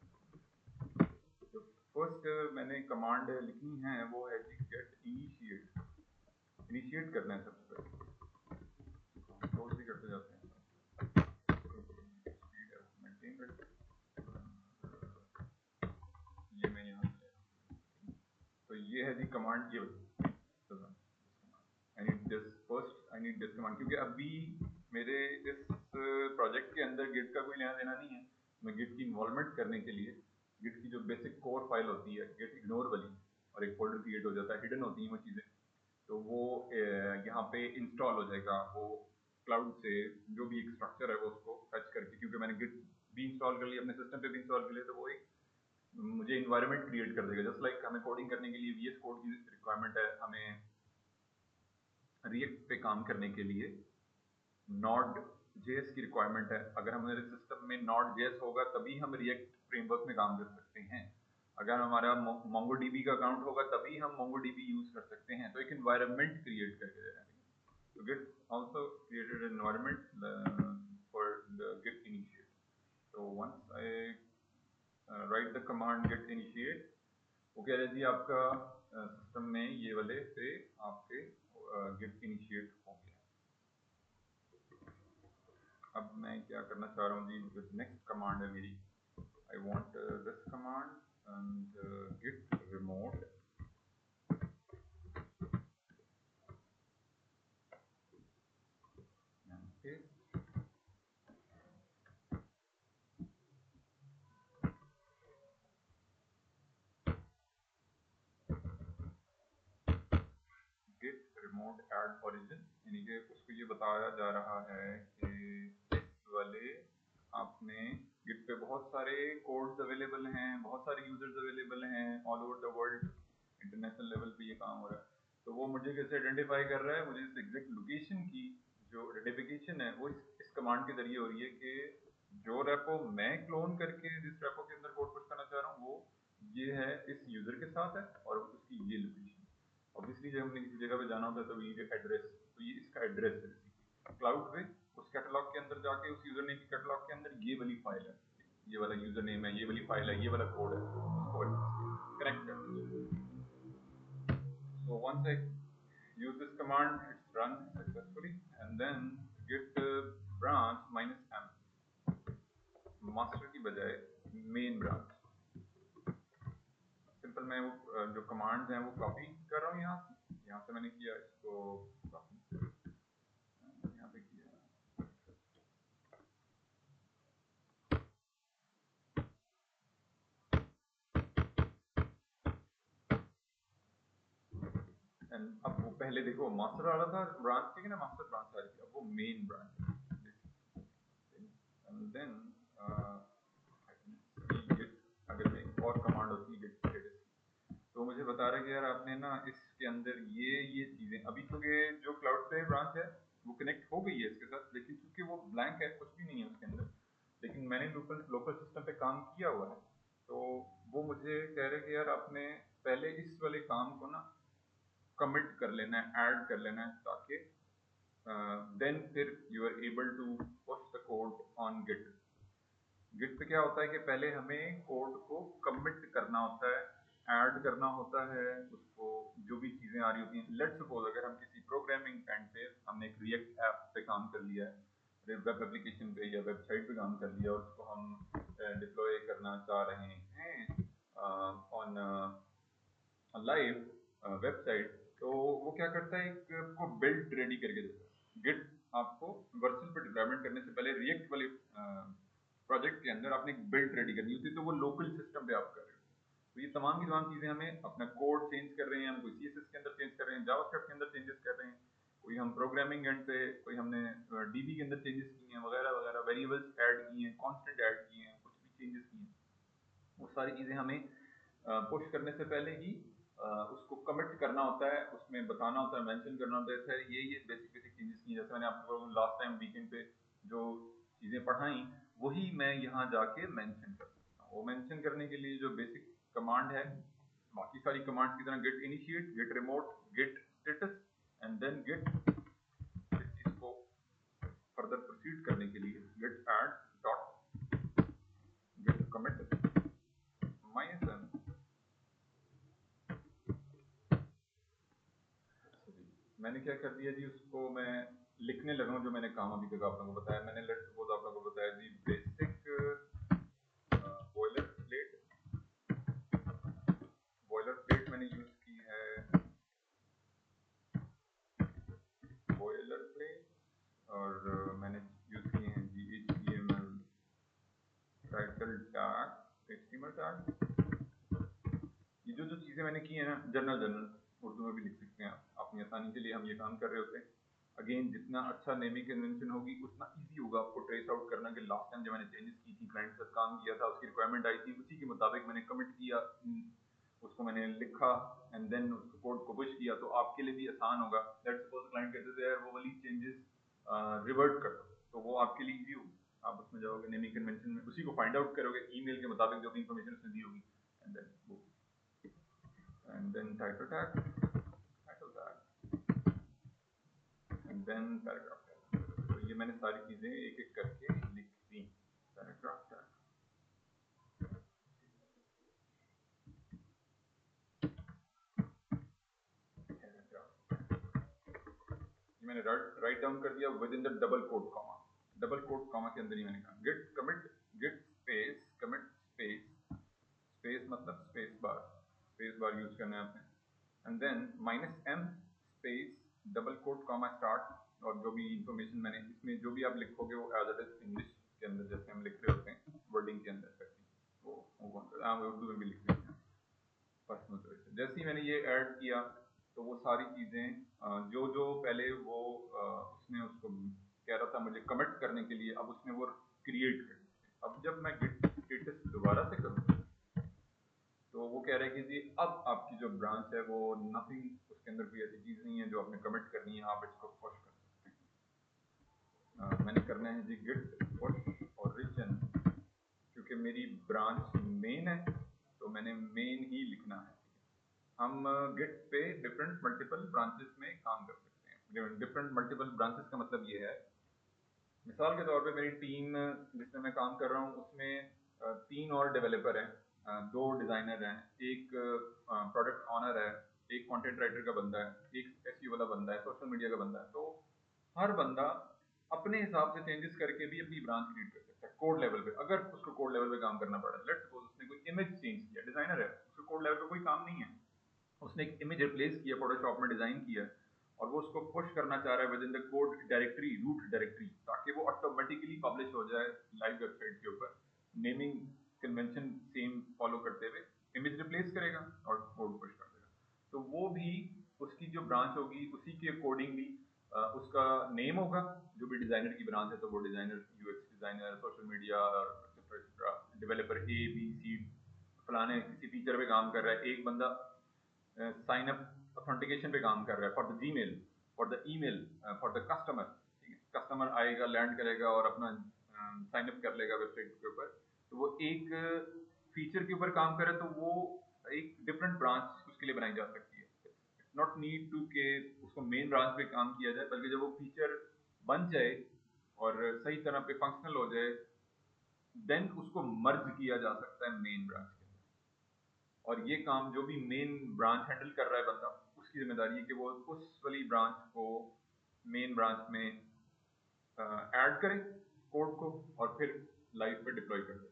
तो फर्स्ट मैंने कमांड लिखनी है वो है जी गेट इनिशिएट करना है सबसे पहले। क्लोज भी करते जाते हैं, स्पीड है मेंटेन रखें। ये मैं यहाँ से ले रहा हूँ, तो ये है जी कमांड, ये आई नीड दिस कमांड, क्योंकि अभी मेरे इस प्रोजेक्ट के अंदर गिट का कोई लेना देना नहीं है। मैं गिट की इन्वॉल्वमेंट करने के लिए गिट की जो बेसिक कोर फाइल होती है गिट इग्नोर वाली, और एक फोल्डर क्रिएट हो जाता है, हिडन होती हैं वो चीज़ें, तो वो यहाँ पे इंस्टॉल हो जाएगा वो क्लाउड से, जो भी एक स्ट्रक्चर है वो उसको फैच करके, क्योंकि मैंने गिट भी इंस्टॉल कर लिया, अपने सिस्टम पे भी इंस्टॉल कर लिया, तो वो एक मुझे इन्वायरमेंट क्रिएट कर देगा। जस्ट लाइक हमें कोडिंग करने के लिए VS कोड की रिक्वायरमेंट है, हमें रिएक्ट पे काम करने के लिए नॉड JS की रिक्वायरमेंट है। अगर हमारे सिस्टम में नॉड JS होगा तभी हम रिएक्ट फ्रेमवर्क में काम कर सकते हैं। अगर हमारा MongoDB का अकाउंट होगा तभी हम MongoDB यूज कर सकते हैं। तो एक एनवायरनमेंट क्रिएट करके दे रहे हैं। तो Git also created an environment for the Git initiate. So once I write the command git initiate, वो कह रहे जी आपका सिस्टम में ये वाले से आपके गिट इनिशिएट हो गया। अब मैं क्या करना चाह रहा हूँ जी, जो नेक्स्ट कमांड है मेरी, I want this command and git remote git remote add origin, यानी कि उसको ये बताया जा रहा है कि इस वाले आपने गिट पे बहुत सारे कोड्स अवेलेबल हैं, बहुत सारे यूजर्स अवेलेबल हैं all over the world, international level पे ये काम हो रहा है। तो वो मुझे कैसे आइडेंटिफाई कर रहा है, मुझे इस एग्जैक्ट लोकेशन की जो आइडेंटिफिकेशन है वो इस कमांड के जरिए हो रही है कि जो रेपो मैं क्लोन करके जिस रेपो के अंदर कोड पुश करना चाह रहा हूँ वो ये है, इस यूजर के साथ है और उसकी ये लोकेशन। ऑब्वियसली जब हमने किसी जगह पे जाना होता है तो वी नीड एड्रेस, तो ये इसका एड्रेस है क्लाउड पे। उस कैटलॉग के अंदर जाके उस यूजर नेम की कैटलॉग के अंदर ये वाली फाइल है, ये वाला यूजर नेम है, ये वाली फाइल है, ये वाला कोड है, उसको कनेक्ट कर दीजिए। So once I use this command, it's run successfully, and then git branch -m, master की बजाय मेन ब्रांच। सिंपल मैं वो जो कमांड्स हैं वो कॉपी कर रहा हूँ यहाँ से मैंने किया, इसको कॉपी यहाँ पे किया, एंड अब वो पहले देखो मास्टर आ रहा था ब्रांच, ठीक है ना, मास्टर ब्रांच आ रही थी, अब वो मेन ब्रांच, एंड देन अगर मैं एक और कमांड होती है git status, तो मुझे बता रहा है कि यार आपने ना इसके अंदर ये चीजें, अभी क्योंकि जो क्लाउड पे ब्रांच है वो कनेक्ट हो गई है इसके साथ, लेकिन चूंकि वो ब्लैंक है, कुछ भी नहीं है उसके अंदर, लेकिन मैंने लोकल लोकल सिस्टम पे काम किया हुआ है, तो वो मुझे कह रहे कि यार आपने पहले इस वाले काम को ना कमिट कर लेना है, ऐड कर लेना है, ताकि देन फिर you are able to push the code on git. Git पे क्या होता है कि पहले हमें कोड को कमिट करना होता है, ऐड करना होता है उसको, जो भी चीजें आ रही होती हैं। लेट्स सपोज अगर हम किसी प्रोग्रामिंग एंड पे हमने एक रिएक्ट ऐप पे काम कर लिया है, वेब एप्लीकेशन पे या वेबसाइट पे काम कर लिया, और उसको हम डिप्लॉय करना चाह रहे हैं ऑन लाइव वेबसाइट, तो वो क्या करता है, एक आपको बिल्ड रेडी करके देता है। गिट आपको वर्चुअल पे डिप्लॉयमेंट करने से पहले रिएक्ट वाले प्रोजेक्ट के अंदर आपने एक बिल्ड रेडी करनी होती है, तो वो लोकल सिस्टम पे आप कर रहे हो। तो ये तमाम की तमाम चीजें, हमें अपना कोड चेंज कर रहे हैं, हम कोई सीएसएस के अंदर चेंज कर रहे हैं, जावास्क्रिप्ट के अंदर चेंजेस कर रहे हैं, कोई हम प्रोग्रामिंग एंड पे, कोई हमने डीबी के अंदर चेंजेस किए हैं वगैरह वगैरह, वेरिएबल्स ऐड किए हैं, कांस्टेंट ऐड किए हैं, कुछ भी चेंजेस किए हैं, वो सारी चीजें हमें पुश करने से पहले ही उसको कमिट करना होता है, उसमें बताना होता है, मेंशन करना होता है सर ये बेसिक बेसिक चेंजेस की, जैसे मैंने आपको लास्ट टाइम वीकेंड पे जो चीजें पढ़ाई, वही मैं यहाँ जाके मेंशन कर सकता हूँ। वो मेंशन करने के लिए जो बेसिक कमांड है, बाकी सारी कमांड्स की तरह git initiate, git remote, git status, and then git, इस चीज को फर्दर प्रोसीड करने के लिए git add dot git commit minus n. मैंने क्या कर दिया जी, उसको मैं लिखने लगा हूँ, जो मैंने काम अभी तक आप लोगों को बताया। मैंने लेट्स सपोज आप लोगों को बताया जी बेसिक बॉयलर प्लेट मैंने यूज की है, बॉयलर प्लेट, और मैंने यूज किए हैं जी HTML title tag, HTML tag. ये जो जो चीजें मैंने की है ना, जनरल जनरल उर्दू में भी लिख सकते हैं आप, अपनी आसानी के लिए हम ये काम कर रहे होते हैं। अगेन, जितना अच्छा नेमिंग कन्वेंशन होगी, उतना इजी होगा आपको ट्रेस आउट करना कि लास्ट टाइम जब मैंने चेंजेस की थी, क्लाइंट के साथ काम किया था, उसकी रिक्वायरमेंट आई थी, उसी के मुताबिक मैंने कमिट किया, उसको मैंने लिखा, एंड देन उसको कोड को पुश किया, तो आपके लिए भी आसान होगा। लेट्स सपोज क्लाइंट कहते थे यार वो वाली चेंजेस रिवर्ट कर दो, तो वो आपके लिए इजी होगा। आप उसमें जाओगे नेमिंग कन्वेंशन में, उसी को फाइंड आउट करोगे ईमेल के मुताबिक जो भी इंफॉर्मेशन उसने दी होगी, एंड देन वो, and then title tag, and then paragraph tag। तो ये मैंने सारी चीजें एक एक करके लिख दी। पैराग्राफ टैग, ये मैंने राइट डाउन कर दिया with in the double quote comma. Double quote comma के अंदर ही मैंने कहा git commit, git space commit space, space मतलब स्पेस बार यूज करना है आपने, and then minus m space double quote comma start, और जो भी इंफॉर्मेशन मैंने इसमें जो भी आप लिखोगे वो एज इट इज इंग्लिश के अंदर जैसे हम लिख रहे होते हैं वर्डिंग के अंदर, वो आप उर्दू में भी लिख सकते हैं पर्सनल चॉइस है। जैसे ही मैंने ये ऐड किया, तो वो सारी चीजें जो जो पहले वो उसने उसको कह रहा था मुझे कमिट करने के लिए, अब उसने वो क्रिएट कर दी। अब जब मैं गिट स्टेटस दोबारा से करूँ, तो वो कह रहा है कि जी अब आपकी जो ब्रांच है वो नथिंग, उसके अंदर कोई ऐसी चीज नहीं है जो आपने कमिट करनी है, आप इसको पुश कर सकते हैं। मैंने करना है जी गिट पुश ओरिजिन, क्योंकि मेरी ब्रांच मेन है, तो मैंने मेन ही लिखना है। हम गिट पे डिफरेंट मल्टीपल ब्रांचेस में काम कर सकते हैं। डिफरेंट मल्टीपल ब्रांचेस का मतलब ये है, मिसाल के तौर पे मेरी टीम जिसमें मैं काम कर रहा हूँ, उसमें 3 और डेवलपर हैं, 2 डिजाइनर हैं, एक प्रोडक्ट ऑनर है, एक कंटेंट राइटर का बंदा है, एक एसईओ वाला बंदा है, सोशल मीडिया का बंदा है। तो हर बंदा अपने हिसाब से चेंजेस करके भी अपनी ब्रांच लीड कर सकता है कोड लेवल पे, अगर उसको कोड लेवल पे काम करना पड़ा। लेट्स सपोज उसने कोई इमेज चेंज किया, डिजाइनर है, उसको कोड लेवल पे कोई काम नहीं है, उसने एक इमेज रिप्लेस किया, फोटोशॉप में डिजाइन किया, और वो उसको पुश करना चाह रहा है with in the code directory, root directory, ताकि वो ऑटोमेटिकली पब्लिश हो जाए लाइव वेबसाइट के ऊपर, नेमिंग कन्वेंशन सेम फॉलो करते हुए इमेज रिप्लेस करेगा और कोड पुश कर देगा। तो वो भी उसकी जो ब्रांच होगी उसी के अकॉर्डिंगली उसका नेम होगा। जो भी डिजाइनर की ब्रांच है, तो वो designer, UX designer, social media, developer A B C, फलाने किसी फीचर पे काम कर रहा है। एक बंदा साइन अप ऑथेंटिकेशन पे काम कर रहा है for the Gmail, for the email for the customer, ठीक है, कस्टमर आएगा, लैंड करेगा और अपना साइन अप कर लेगा वेबसाइट के ऊपर, तो वो एक फीचर के ऊपर काम करे तो वो एक डिफरेंट ब्रांच उसके लिए बनाई जा सकती है। नॉट नीड टू के उसको मेन ब्रांच पे काम किया जाए, बल्कि जब वो फीचर बन जाए और सही तरह पे फंक्शनल हो जाए, देन उसको मर्ज किया जा सकता है मेन ब्रांच के अंदर। और ये काम जो भी मेन ब्रांच हैंडल कर रहा है बंदा, उसकी जिम्मेदारी है कि वो उस वाली ब्रांच को मेन ब्रांच में ऐड करे कोड को और फिर लाइव पे डिप्लॉय कर दे।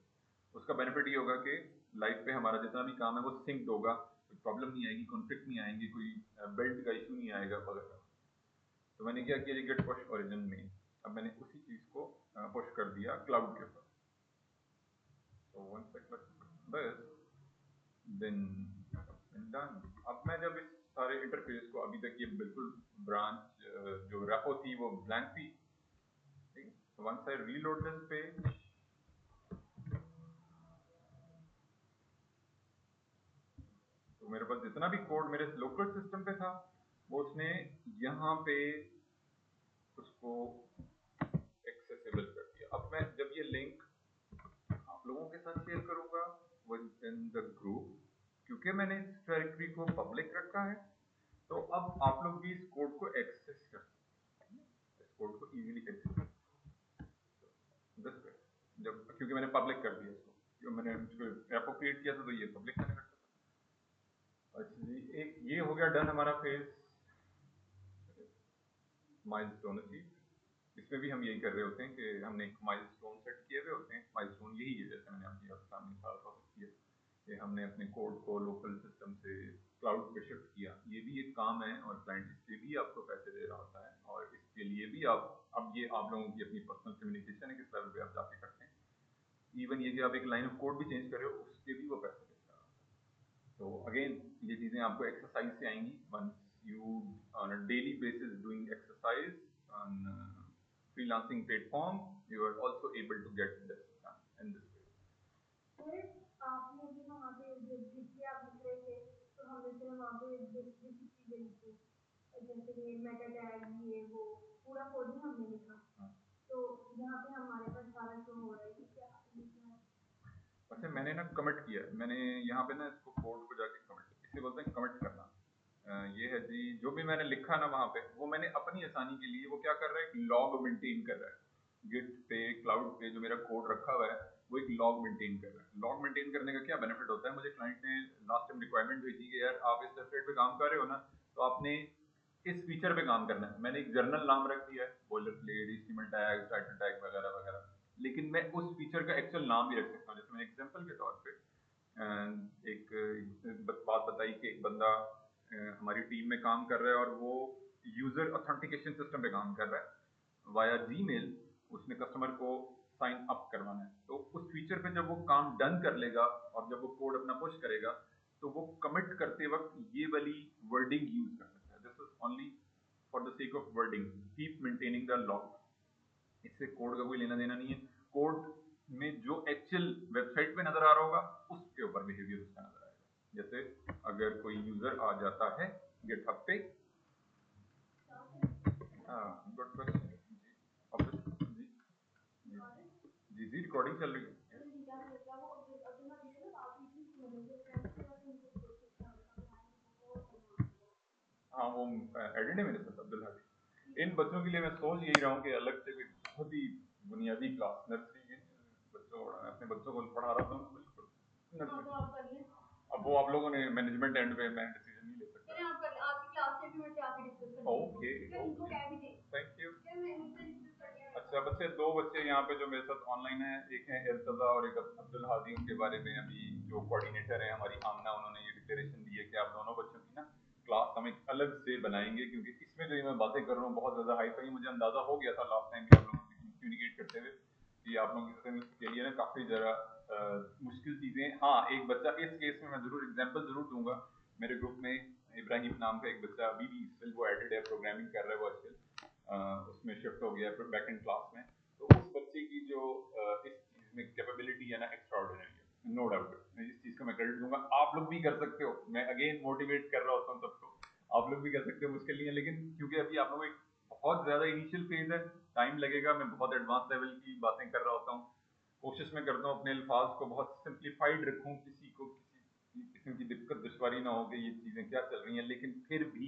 उसका बेनिफिट ये होगा कि लाइव पे हमारा जितना भी काम है वो सिंक्ड होगा, कोई प्रॉब्लम नहीं आएगी, कॉन्फ्लिक्ट नहीं आएंगी, कोई बिल्ड का इशू नहीं आएगा वगैरह। तो मैंने क्या किया, गेट पुश ओरिजिन में, अब मैंने उसी चीज को पुश कर दिया क्लाउड के ऊपर। So once I click this, then done। अब मैं जब इस सारे इंटरफेस को, अभी तक ये बिल्कुल ब्रांच जो रेपो थी वो ब्लैंक थी, ठीक है। So once I reload this page, तो मेरे पास जितना भी कोड मेरे लोकल सिस्टम पे था वो उसने यहाँ पे उसको एक्सेसिबल कर दिया। अब मैं जब ये लिंक आप लोगों के साथ शेयर करूंगा विद इन द ग्रुप, क्योंकि मैंने इस डायरेक्टरी को पब्लिक रखा है, तो अब आप लोग भी इस कोड को एक्सेस कर सकते हैं, इस कोड को इजीली एक्सेस कर सकते हैं। जब क्योंकि मैंने पब्लिक कर दिया इसको, क्योंकि मैंने रेपो क्रिएट किया था तो ये पब्लिक मैंने रखा था। अच्छा जी, एक ये हो गया डन हमारा फेज माइलस्टोन अचीव। इसमें भी हम यही कर रहे होते हैं कि हमने एक माइलस्टोन सेट किए हुए होते हैं। माइलस्टोन यही है, जैसे मैंने आपके सामने सारा प्रोसेस किया कि हमने अपने कोड को लोकल सिस्टम से क्लाउड पे शिफ्ट किया। ये भी एक काम है और क्लाइंट इसके भी आपको पैसे दे रहा होता है, और इसके लिए भी आप, अब ये आप लोगों की अपनी पर्सनल कम्युनिकेशन है किस लेवल पे आप जाके करते हैं। इवन ये कि आप एक लाइन ऑफ कोड भी चेंज कर रहे हो, उसके भी वो पैसे देता है। तो अगेन ये चीजें आपको एक्सरसाइज से आएंगी। Once you on a daily basis doing exercise on freelancing platform, you are also able to get this done in this way। Sir आपने भी वहाँ पे जिससे आप लिख रहे थे, तो हमने फिर वहाँ पे बेसिक चीजें लिखी, जैसे कि मेटा टैग, ये वो पूरा कोडिंग हमने लिखा। तो यहाँ पे हमारे पास सारा शो हो रहा है कि क्या लिखना है। अच्छा, मैंने ना कमिट किया, मैंने यहाँ पे ना इसको कोड को जाके कमिट, इसे बोलते हैं कमिट करना। ये है जी, जो भी मैंने लिखा ना वहाँ पे, वो मैंने अपनी आसानी के लिए वो क्या कर रहा है, एक लॉग मेंटेन कर रहा है। गिट पे क्लाउड पे जो मेरा कोड रखा हुआ है वो एक लॉग मेंटेन कर रहा है। लॉग मेंटेन करने का क्या बेनिफिट होता है, मुझे क्लाइंट ने लास्ट टाइम रिक्वायरमेंट भेजी कि यार आप इस वेबसाइट पे काम कर रहे हो ना, तो आपने इस फीचर पे काम करना है। मैंने एक जर्नल नाम रख दिया है, boiler plate, HTML tag, title tag वगैरह वगैरह, लेकिन मैं उस फीचर का एक्चुअल नाम भी रख सकता हूँ। जैसे मैं एग्जांपल के तौर पे एक बात बताई कि एक बंदा हमारी टीम में काम कर रहा है और वो यूजर ऑथेंटिकेशन सिस्टम पे काम कर रहा है वाया जीमेल। उसने कस्टमर को साइन अप करवाना है, तो उस फीचर पे जब वो काम डन कर लेगा और जब वो कोड अपना पुश करेगा, तो वो कमिट करते वक्त ये वाली वर्डिंग यूज कर सकता है। This is only for the sake of wording, keep maintaining the log. इससे कोड का कोई लेना देना नहीं है। कोड में जो एक्चुअल वेबसाइट पे नजर आ रहा होगा उसके ऊपर बिहेवियर उसका नजर आएगा। जैसे अगर कोई यूजर आ जाता है गिटहब पे, गुड क्वेश्चन जी, जी जी रिकॉर्डिंग चल रही है। हाँ, वो एडेड है मेरे साथ अब्दुल हादी। इन बच्चों के लिए मैं सोच यही रहा हूँ कि अलग से कोई बहुत ही बुनियादी क्लास, नर्सरी के बच्चों को, अपने बच्चों को पढ़ा रहा था बिल्कुल नर्सरी। अब वो आप लोगों ने मैनेजमेंट एंड पे मैं डिसीजन नहीं ले सकता। आपकी क्लास से भी मैं जाके डिस्कस कर ओके, इनको कह भी दे। Thank you. अच्छा, बच्चे दो बच्चे यहाँ पे जो मेरे साथ ऑनलाइन है, एक है इर्तजा और एक अब्दुल हादी। उनके बारे में अभी जो कोऑर्डिनेटर है हमारी आमना, उन्होंने ये डिक्लेरेशन दी है कि आप दोनों बच्चों की ना क्लास हम एक अलग से बनाएंगे, क्योंकि इसमें जो मैं बातें कर रहा हूँ बहुत ज्यादा हाई फाई। मुझे अंदाजा हो गया था लास्ट टाइम भी आप लोगों से कम्युनिकेट करते हुए कि आप लोगों के लिए ना काफी जरा मुश्किल चीजें। हाँ, एक बच्चा इस केस में मैं जरूर एग्जाम्पल जरूर दूंगा। मेरे ग्रुप में इब्राहिम नाम का एक बच्चा अभी भी स्टिल वो एडेड है, प्रोग्रामिंग कर रहा है वो आजकल, उसमें शिफ्ट हो गया है बैक एंड क्लास में। तो उस बच्चे की जो इस चीज में कैपेबिलिटी है ना, एक्स्ट्राऑर्डिनरी है, नो डाउट। इस चीज को मैं क्रेडिट दूंगा। आप लोग भी कर सकते हो, मैं अगेन मोटिवेट कर रहा होता हूँ सबको। आप लोग भी कह सकते हो मुश्किल नहीं है, लेकिन क्योंकि अभी आप लोगों को एक बहुत ज़्यादा इनिशियल फेज है, टाइम लगेगा, मैं बहुत एडवांस लेवल की बातें कर रहा होता हूँ, कोशिश मैं करता हूँ अपने अल्फाज को बहुत सिंप्लीफाइड रखूँ, किसी को किसी किस्म की दिक्कत दुश्वारी ना हो कि ये चीज़ें क्या चल रही हैं, लेकिन फिर भी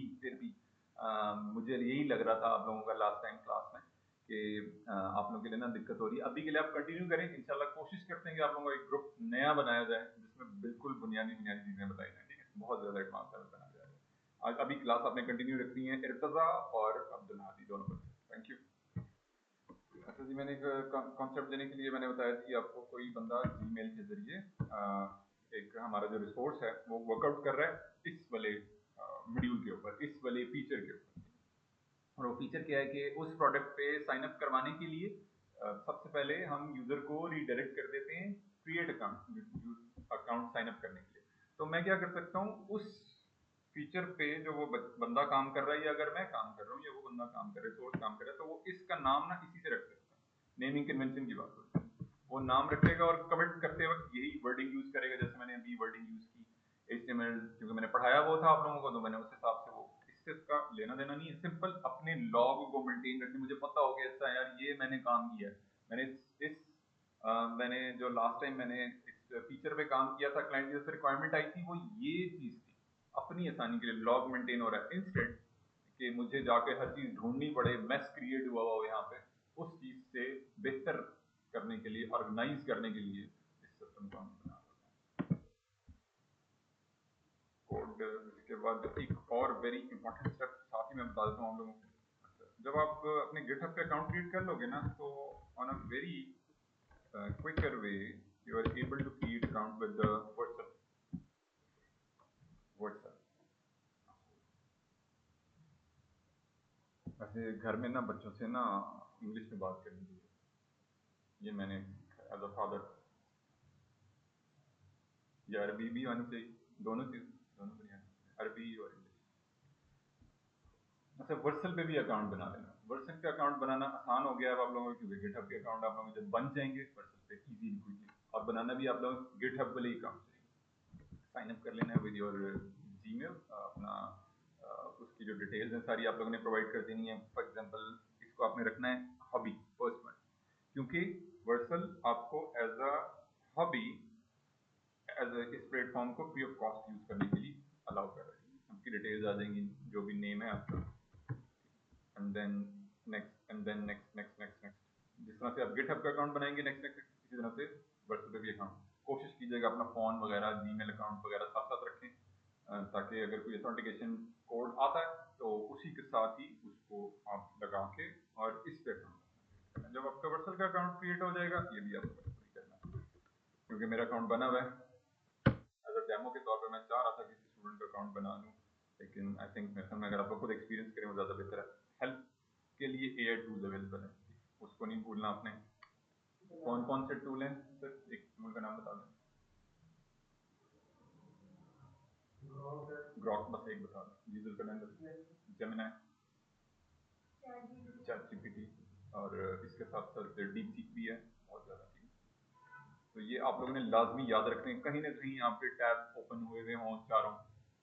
मुझे यही लग रहा था आप लोगों का लास्ट टाइम क्लास में कि आप लोगों के लिए ना दिक्कत हो रही है। अभी के लिए आप कंटिन्यू करें, इंशाल्लाह कोशिश करते हैं कि आप लोगों का एक ग्रुप नया बनाया जाए जिसमें बिल्कुल बुनियादी बुनियादी चीज़ें बताई जाए, ठीक है, बहुत ज़्यादा एडवांस लेवल बनाया जाए। आज अभी क्लास आपने कंटिन्यू रखनी है इर्तज़ा और अब्दुल हादी दोनों बच्चे, थैंक यू। अच्छा जी, मैंने एक कॉन्सेप्ट देने के लिए मैंने बताया कि आपको कोई बंदा जीमेल के जरिए एक हमारा जो रिसोर्स है वो वर्कआउट कर रहा है इस वाले मॉड्यूल के ऊपर, इस वाले फीचर के ऊपर। और वो फीचर क्या है कि उस प्रोडक्ट पे साइन अप करवाने के लिए सबसे पहले हम यूजर को रीडायरेक्ट कर देते हैं क्रिएट अकाउंट साइन अप करने के लिए। तो मैं क्या कर सकता हूँ, उस फीचर पे जो वो बंदा काम कर रहा है, या अगर मैं काम कर रहा हूँ या वो बंदा काम कर रहा है, सोर्स काम कर रहा है, तो वो इसका नाम ना इसी से रख सकता है। नेमिंग कन्वेंशन की बात होती है, वो नाम रखेगा और कमेंट करते वक्त यही वर्डिंग यूज करेगा, जैसे मैंने अभी वर्डिंग यूज की HTML, क्योंकि मैंने पढ़ाया वो था आप लोगों को, तो मैंने उस हिसाब से वो, इससे इसका लेना देना नहीं है, सिंपल अपने लॉग को मेंटेन करके मुझे पता हो गया अच्छा यार ये मैंने काम किया है, मैंने मैंने जो लास्ट टाइम मैंने इस फीचर पे काम किया था, क्लाइंट की तरफ से रिक्वायरमेंट आई थी, वो ये चीज थी, अपनी आसानी के लिए लॉग मेंटेन हो रहा है, इंस्टेंट कि मुझे जाके हर चीज ढूंढनी पड़े, मैस क्रिएट हुआ हो यहाँ पे, उस चीज से बेहतर करने के लिए, ऑर्गेनाइज करने के लिए इस सिस्टम को हम बना रहे हैं। कोड, इसके बाद एक और वेरी इंपॉर्टेंट स्टेप साथ ही मैं बता देता हूँ आप लोगों को। जब आप अपने गिटहब पे अकाउंट क्रिएट कर लोगे ना, तो on a very quicker way you are able to create account with the WhatsApp। वैसे घर में ना बच्चों से ना इंग्लिश में बात करनी चाहिए, ये मैंने एज अ फादर, या अरबी भी आनी चाहिए, दोनों चीज, दोनों बढ़िया, अरबी और इंग्लिश। अच्छा, वर्सल पे भी अकाउंट बना लेना, वर्सल पे अकाउंट बनाना आसान हो गया है आप लोगों को, क्योंकि गिटहब के अकाउंट आप लोगों जब बन जाएंगे वर्सल पे इजीली क्विकली, और बनाना भी आप लोग गिटहब वाले अकाउंट से साइन अप कर लेना है विद योर जीमेल, अपना उसकी जो डिटेल्स हैं सारी आप लोगों ने प्रोवाइड कर देनी है। फॉर एग्जांपल इसको आपने रखना है हॉबी पर्सनल, क्योंकि वर्सल आपको एज अ हॉबी, एज इस प्लेटफॉर्म को फ्री ऑफ कॉस्ट यूज करने के लिए अलाउ कर रही है। आपकी डिटेल्स आ जाएंगी, जो भी नेम है आपका, and then next, and then next next next next, जिस तरह से आप गिटहब का अकाउंट बनाएंगे नेक्स्ट नेक्स्ट, इसी तरह से वर्सल पे भी अकाउंट। कोशिश कीजिएगा अपना फोन वगैरह, जीमेल अकाउंट वगैरह साथ साथ रखें, ताकि अगर कोई ऑथेंटिकेशन कोड आता है तो उसी के साथ ही उसको आप लगा के और इस पे अकाउंट, जब आपका वर्सल का अकाउंट क्रिएट हो जाएगा, ये भी आपको पूरी करना है, क्योंकि मेरा अकाउंट बना हुआ है एज अ डेमो के तौर पे, मैं चाह रहा था किसी स्टूडेंट का अकाउंट बना लूँ, लेकिन आई थिंक मेरे में अगर आप लोग खुद एक्सपीरियंस करें वो ज़्यादा बेहतर है। हेल्प के लिए AI टूल्स अवेलेबल है, उसको नहीं भूलना आपने। कौन कौन से टूल हैं सर, एक टूल का नाम बता दें। ग्रॉक बस एक बता दें, गीजल का नाम बता, जेमिनी, ChatGPT, और इसके साथ साथ DeepSeek भी है, बहुत ज़्यादा ठीक। तो ये आप लोगों ने लाजमी याद रखने, कहीं ना कहीं आपके टैब ओपन हुए हुए हों चारों,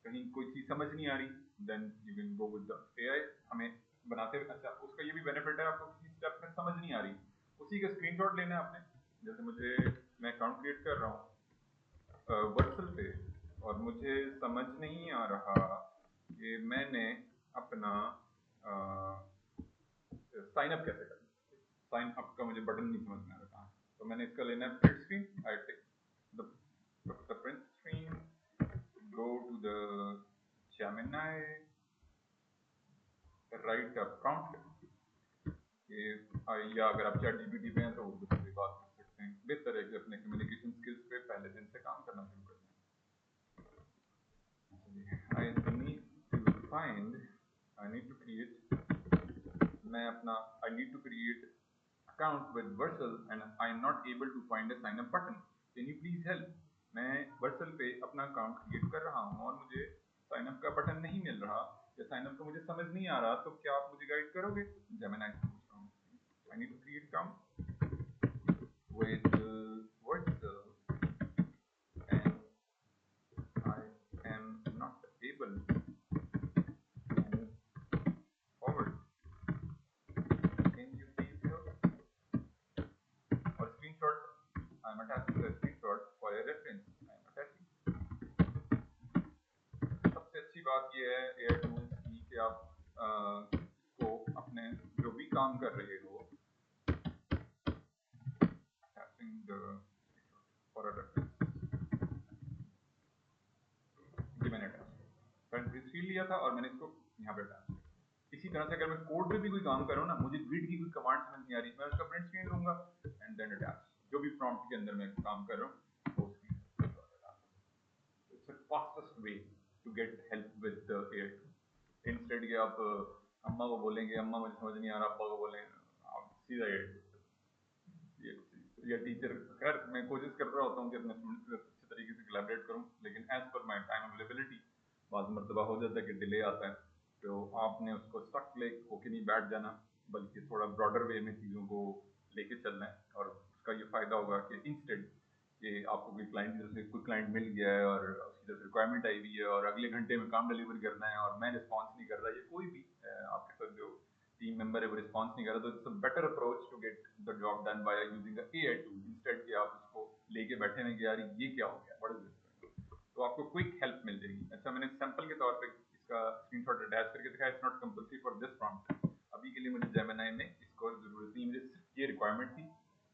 कहीं कोई चीज़ समझ नहीं आ रही, then you can go with the AI। हमें बनाते हुए अच्छा उसका ये भी बेनिफिट है, आपको किसी स्टेप में समझ नहीं आ रही, उसी का स्क्रीनशॉट लेना है आपने, जैसे मुझे, मैं अकाउंट क्रिएट कर रहा हूँ वर्सल पे, और मुझे समझ नहीं आ रहा कि मैंने अपना साइन अप कैसे करना, साइन अप का मुझे बटन नहीं समझ में आ रहा, तो मैंने इसका लेना है print screen, I take the print screen, go to the Gemini, write a prompt, या अगर आप ChatGPT पे हैं तो उर्दू में भी बात कर सकते हैं, बेहतर है कि अपने कम्युनिकेशन स्किल्स पे पहले दिन से काम करना शुरू कर दें। I need to find, I need to create, मैं अपना I need to create account with Versal and I am not able to find a sign up button, can you please help। मैं Versal पे अपना account create कर रहा हूँ और मुझे साइन अप का बटन नहीं मिल रहा, या साइन अप का मुझे समझ नहीं आ रहा, तो क्या आप मुझे गाइड करोगे। जेमिनी से पूछ रहा हूँ, I need to create account with Versal and I am not able attaching the screenshot for your reference. I am attaching. सबसे अच्छी बात ये है एयर टूल्स की कि आप को अपने जो भी काम कर रहे हो attaching the screenshot for a reference. ये मैंने अटैच किया, स्क्रीन लिया था और मैंने इसको यहाँ पे अटैच किया। इसी तरह से अगर मैं कोड पे भी कोई काम कर रहा हूँ ना, मुझे ग्रिड की कोई कमांड समझ नहीं आ रही, मैं उसका प्रिंट स्क्रीन लूंगा एंड देन अटैच, जो भी प्रॉम्प्ट के अंदर मैं काम कर रहा हूँ वो screen. It's the fastest way to get help with the AI. Instead के आप अम्मा को बोलेंगे अम्मा मुझे समझ नहीं आ रहा, अब्बा को बोलेंगे, आप सीधा ये टीचर। खैर मैं कोशिश कर रहा होता हूँ कि अपने स्टूडेंट्स के साथ अच्छे तरीके से कोलैबोरेट करूँ, लेकिन as per my time availability बाद मरतबा हो जाता है कि डिले आता है, तो आपने उसको स्टक होके नहीं बैठ जाना, बल्कि थोड़ा ब्रॉडर वे में चीज़ों को लेके चलना है। और उसका ये फ़ायदा होगा कि इंस्टेंट कि आपको कोई क्लाइंट की तरफ से कोई क्लाइंट मिल गया है और उसकी तरफ से रिक्वायरमेंट आई हुई है और अगले घंटे में काम डिलीवर करना है और मैं रिस्पॉन्स नहीं कर रहा, ये कोई भी आपके साथ जो टीम मेंबर है वो रिस्पॉन्स नहीं कर रहा, तो it's a better approach to get the job done by using a AI tool instead कि आप उसको लेके बैठे हैं कि यार ये क्या हो गया, व्हाट इज दिस, तो आपको क्विक हेल्प मिल जाएगी। अच्छा मैंने सैंपल के तौर पे इसका स्क्रीनशॉट अटैच करके दिखाया, it's not compulsory for this prompt, अभी के लिए मुझे जेमिनी में इसको जरूरत नहीं, मुझे सिर्फ ये रिक्वायरमेंट थी,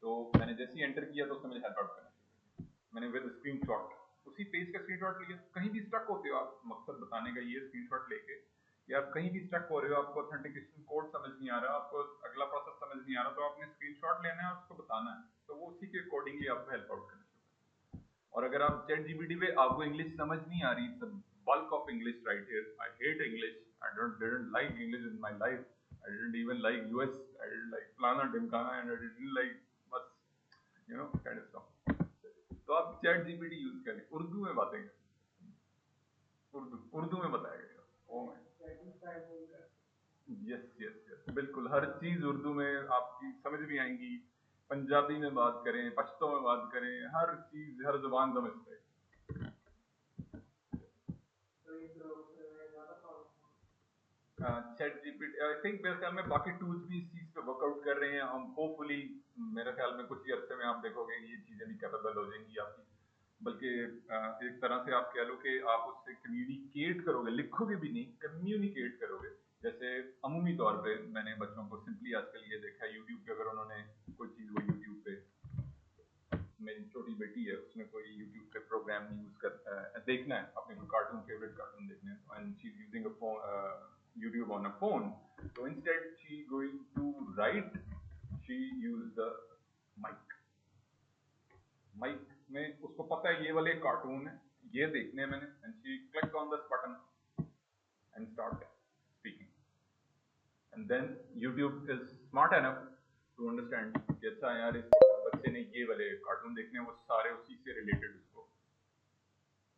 तो मैंने जैसे ही एंटर किया तो उसने मुझे हेल्प आउट करना शुरू कर दिया। मैंने विद स्क्रीनशॉट उसी पेज का स्क्रीनशॉट लिया, कहीं भी स्टक होते हो आप, मकसद बताने का ये स्क्रीनशॉट लेके कि आप कहीं भी स्टक हो रहे हो, आपको ऑथेंटिकेशन कोड समझ नहीं आ रहा, आपको अगला प्रोसेस समझ नहीं आ रहा, तो आपने स्क्रीनशॉट लेना है और उसको बताना है, तो वो उसी के अकॉर्डिंगली आपको हेल्प आउट करना शुरू कर। और अगर आप चैट जीपीटी पे आपको इंग्लिश समझ नहीं आ रही, bulk of English right here, I hate English, I didn't like English in my life, I didn't even like US, I didn't like Plana Dimkana and I didn't like बस kind of stuff, तो आप chat GPT use करें, उर्दू में बातें करें, उर्दू में बताएगा। Oh my yes yes yes, बिल्कुल हर चीज उर्दू में आपकी समझ भी आएंगी, पंजाबी में बात करें, पश्तो में बात करें, हर चीज हर जुबान समझते हैं। चैट जीपीटी आई थिंक मेरे ख्याल में बाकी टूल्स भी इस चीज पे वर्कआउट कर रहे हैं, हम होपफुली मेरे ख्याल में कुछ ही अरसे में आप देखोगे ये चीजें भी कैपेबल हो जाएंगी आपकी, बल्कि एक तरह से आप कह लो कि आप उससे कम्युनिकेट करोगे, लिखोगे भी नहीं, कम्युनिकेट करोगे। जैसे अमूमी तौर पे मैंने बच्चों को सिंपली आजकल ये देखा है यूट्यूब पे, अगर उन्होंने कोई चीज़ वो यूट्यूब पे, मेरी छोटी बेटी है उसने कोई यूट्यूब पे प्रोग्राम यूज कर देखना है, अपने कोई कार्टून फेवरेट कार्टून देखने हैं, and she is using a phone YouTube on a phone, तो instead she going to write she use the mic, mic में उसको पता है ये वाले कार्टून है, ये देखने मैंने, and she click on this button and start speaking, and then YouTube is smart enough to understand कि अच्छा यार इस बच्चे ने ये वाले कार्टून देखने हैं, वो सारे उसी से रिलेटेड उसको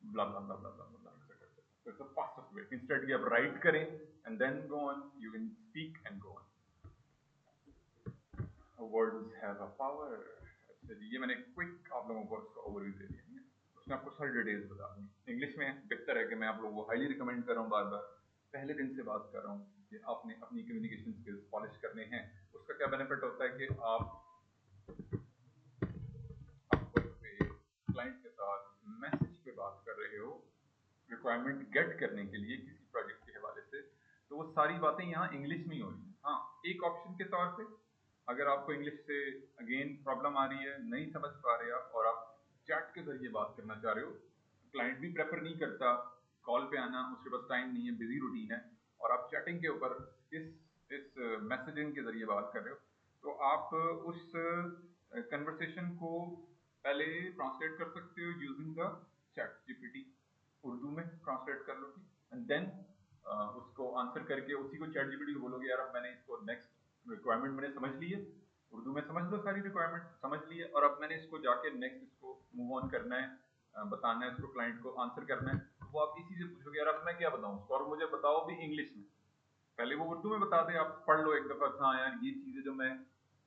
ब्ला ब्ला ब्ला ब्ला ब्ला ब्ला ऐसे करते हैं। तो it's the fastest way, instead कि आप राइट करें and then go on, you can speak and go on, words have a power. अच्छा जी, ये मैंने क्विक आप लोगों को उसका ओवरव्यू दे दिया है, उसमें आपको सारी डिटेल्स बता दी, इंग्लिश में बेहतर है कि मैं आप लोगों को हाईली रिकमेंड कर रहा हूँ, बार बार पहले दिन से बात कर रहा हूँ कि आपने अपनी कम्युनिकेशन स्किल्स पॉलिश करने हैं। उसका क्या बेनिफिट होता है कि आप क्लाइंट के साथ मैसेज पे बात कर रहे हो रिक्वायरमेंट गेट करने के लिए किसी प्रोजेक्ट के हवाले से, तो वो सारी बातें यहाँ इंग्लिश में ही हो रही हैं। हाँ, एक ऑप्शन के तौर पे अगर आपको इंग्लिश से अगेन प्रॉब्लम आ रही है, नहीं समझ पा रहे आप और आप चैट के जरिए बात करना चाह रहे हो, क्लाइंट भी प्रेफर नहीं करता कॉल पे आना, उसके पास टाइम नहीं है, बिजी रूटीन है, और आप चैटिंग के ऊपर इस मैसेजिंग के जरिए बात कर रहे हो, तो आप उस कन्वर्सेशन को पहले ट्रांसलेट कर सकते हो using the chat GPT, Urdu में ट्रांसलेट कर लोगे एंड देन उसको आंसर करके उसी को चैट जीपीटी को बोलोगे यार अब मैंने इसको नेक्स्ट रिक्वायरमेंट मैंने समझ ली है, उर्दू में समझ लो सारी रिक्वायरमेंट समझ ली है, और अब मैंने इसको जाके नेक्स्ट इसको मूव ऑन करना है, बताना है इसको, क्लाइंट को आंसर करना है, तो वो आप इसी से पूछोगे यार अब मैं क्या बताऊँ उसको, और मुझे बताओ भी इंग्लिश में, पहले वो उर्दू में बता दे, आप पढ़ लो एक दफा, हाँ यार ये चीज़ें जो मैं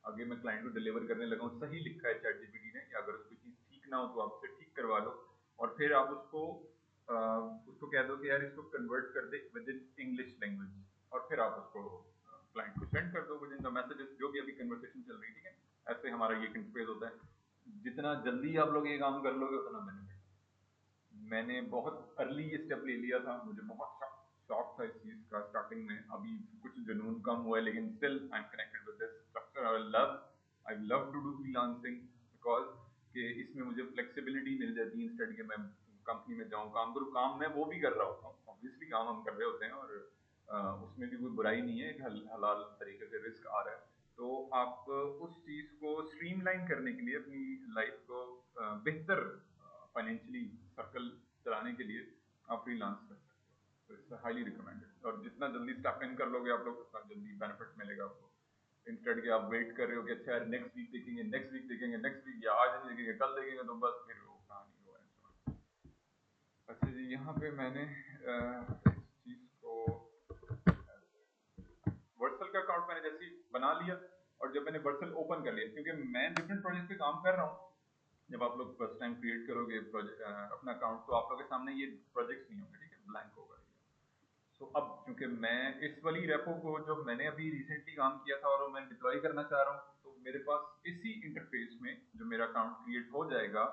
आगे मैं क्लाइंट को डिलीवर करने लगा हूँ सही लिखा है चैट जीपीटी ने, कि अगर कोई चीज़ ठीक ना हो तो आप उसे ठीक करवा लो, और फिर आप उसको कह दो कि यार इसको कन्वर्ट कर दे विद इन इंग्लिश लैंग्वेज, और फिर आप उसको क्लाइंट को सेंड कर दो विद इन द मैसेजेस, जो भी अभी कन्वर्सेशन चल रही है, ठीक है, ऐसे हमारा ये इंटरफेस होता है। जितना जल्दी आप लोग ये काम कर लोगे उतना बेनिफिट। मैंने बहुत अर्ली ये स्टेप ले लिया था, मुझे बहुत शौक था इस चीज़ का स्टार्टिंग में, अभी कुछ जुनून कम हुआ है लेकिन still I am connected with this structure. I love to do freelancing because कि इसमें मुझे फ्लेक्सिबिलिटी मिल जाती है, इंस्टेड कि मैं कंपनी में जाऊँ काम करूँ। काम मैं वो भी कर रहा होता हूँ, ऑब्वियसली काम हम कर रहे होते हैं और उसमें भी कोई बुराई नहीं है, एक हलाल तरीके से रिस्क आ रहा है। तो आप उस चीज़ को स्ट्रीमलाइन करने के लिए अपनी लाइफ को बेहतर फाइनेंशियली सर्कल चलाने के लिए आप फ्रीलांस कर सकते हो। तो इट्स हाईली रिकमेंडेड, और जितना जल्दी स्टेप इन कर लोगे आप लोग उतना जल्दी बेनिफिट मिलेगा आपको। इंस्टेड के आप वेट कर रहे हो कि अच्छा यार नेक्स्ट वीक देखेंगे, नेक्स्ट वीक देखेंगे, नेक्स्ट वीक, या आज नहीं देखेंगे कल देखेंगे, तो बस फिर वो कहानी हुआ है। अच्छा जी, यहाँ पे मैंने इस चीज़ को वर्सल का अकाउंट मैंने जैसे ही बना लिया, और जब मैंने वर्सल ओपन कर लिया, क्योंकि मैं डिफरेंट प्रोजेक्ट पे काम कर रहा हूँ, जब आप लोग फर्स्ट टाइम क्रिएट करोगे अपना अकाउंट, तो आप लोग के सामने ये प्रोजेक्ट्स नहीं होंगे, ठीक है, ब्लैंक होगा। तो अब क्योंकि मैं इस वाली रेपो को जो मैंने अभी रिसेंटली काम किया था और मैं डिप्लॉय करना चाह रहा हूँ, तो मेरे पास इसी इंटरफेस में जो मेरा अकाउंट क्रिएट हो जाएगा,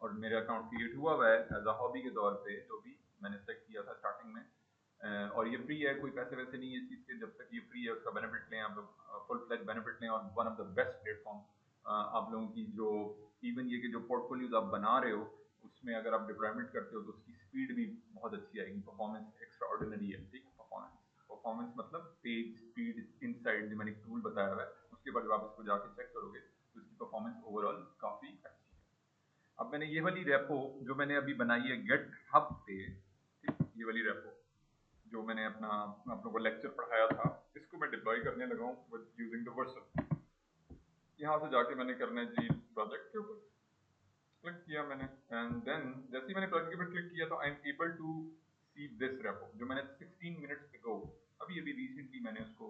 और मेरा अकाउंट क्रिएट हुआ है एज अ हॉबी के तौर पे, जो भी मैंने सेलेक्ट किया था स्टार्टिंग में, और ये फ्री है, कोई पैसे वैसे नहीं है इस चीज़ के, जब तक ये फ्री है उसका बेनिफिट लें आप लोग, फुल फ्लैज बेनिफिट लें। और one of the best platform आप लोगों की जो इवन ये कि जो पोर्टफोलियोज आप बना रहे हो उसमें अगर आप डिप्लॉयमेंट करते हो तो उसकी स्पीड भी बहुत अच्छी आएगी, परफॉर्मेंस एक्स्ट्रा ऑर्डिनरी है, ठीक है। परफॉर्मेंस मतलब पेज स्पीड इनसाइड जो मैंने एक टूल बताया हुआ है, उसके बाद जब आप इसको जाके चेक करोगे तो इसकी परफॉर्मेंस ओवरऑल काफ़ी अच्छी है। अब मैंने ये वाली रेपो जो मैंने अभी बनाई है गेट हब पे, ठीक, ये वाली रेपो जो मैंने अपना आप लोगों को लेक्चर पढ़ाया था, इसको मैं डिप्लॉय करने लगा हूँ विद यूजिंग द वर्सल। यहाँ से जाके मैंने करना है जी प्रोजेक्ट के ऊपर क्लिक किया मैंने, एंड देन जैसे ही मैंने प्रोजेक्ट के ऊपर क्लिक किया तो I am able to see this repo जो मैंने 16 मिनट्स अगो अभी अभी रिसेंटली मैंने उसको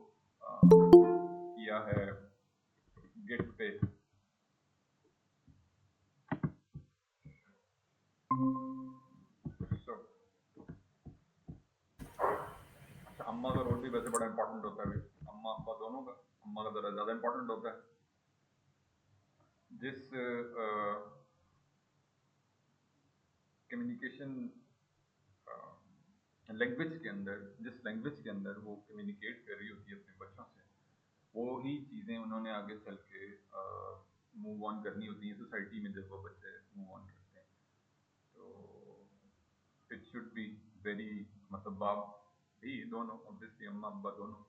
किया है गिट पे। So, अच्छा, अम्मा का रोल भी वैसे बड़ा इंपॉर्टेंट होता है, अम्मा अब्बा दोनों का, अम्मा का जरा ज़्यादा इंपॉर्टेंट होता है। जिस कम्युनिकेशन लैंग्वेज के अंदर, जिस लैंग्वेज के अंदर वो कम्युनिकेट कर रही होती है अपने बच्चों से, वो ही चीज़ें उन्होंने आगे चल के मूव ऑन करनी होती हैं सोसाइटी में जब वो बच्चे मूव ऑन करते हैं। तो इट शुड बी वेरी, मतलब बाप भी दोनों, ऑब्वियसली अम्मा अब्बा दोनों,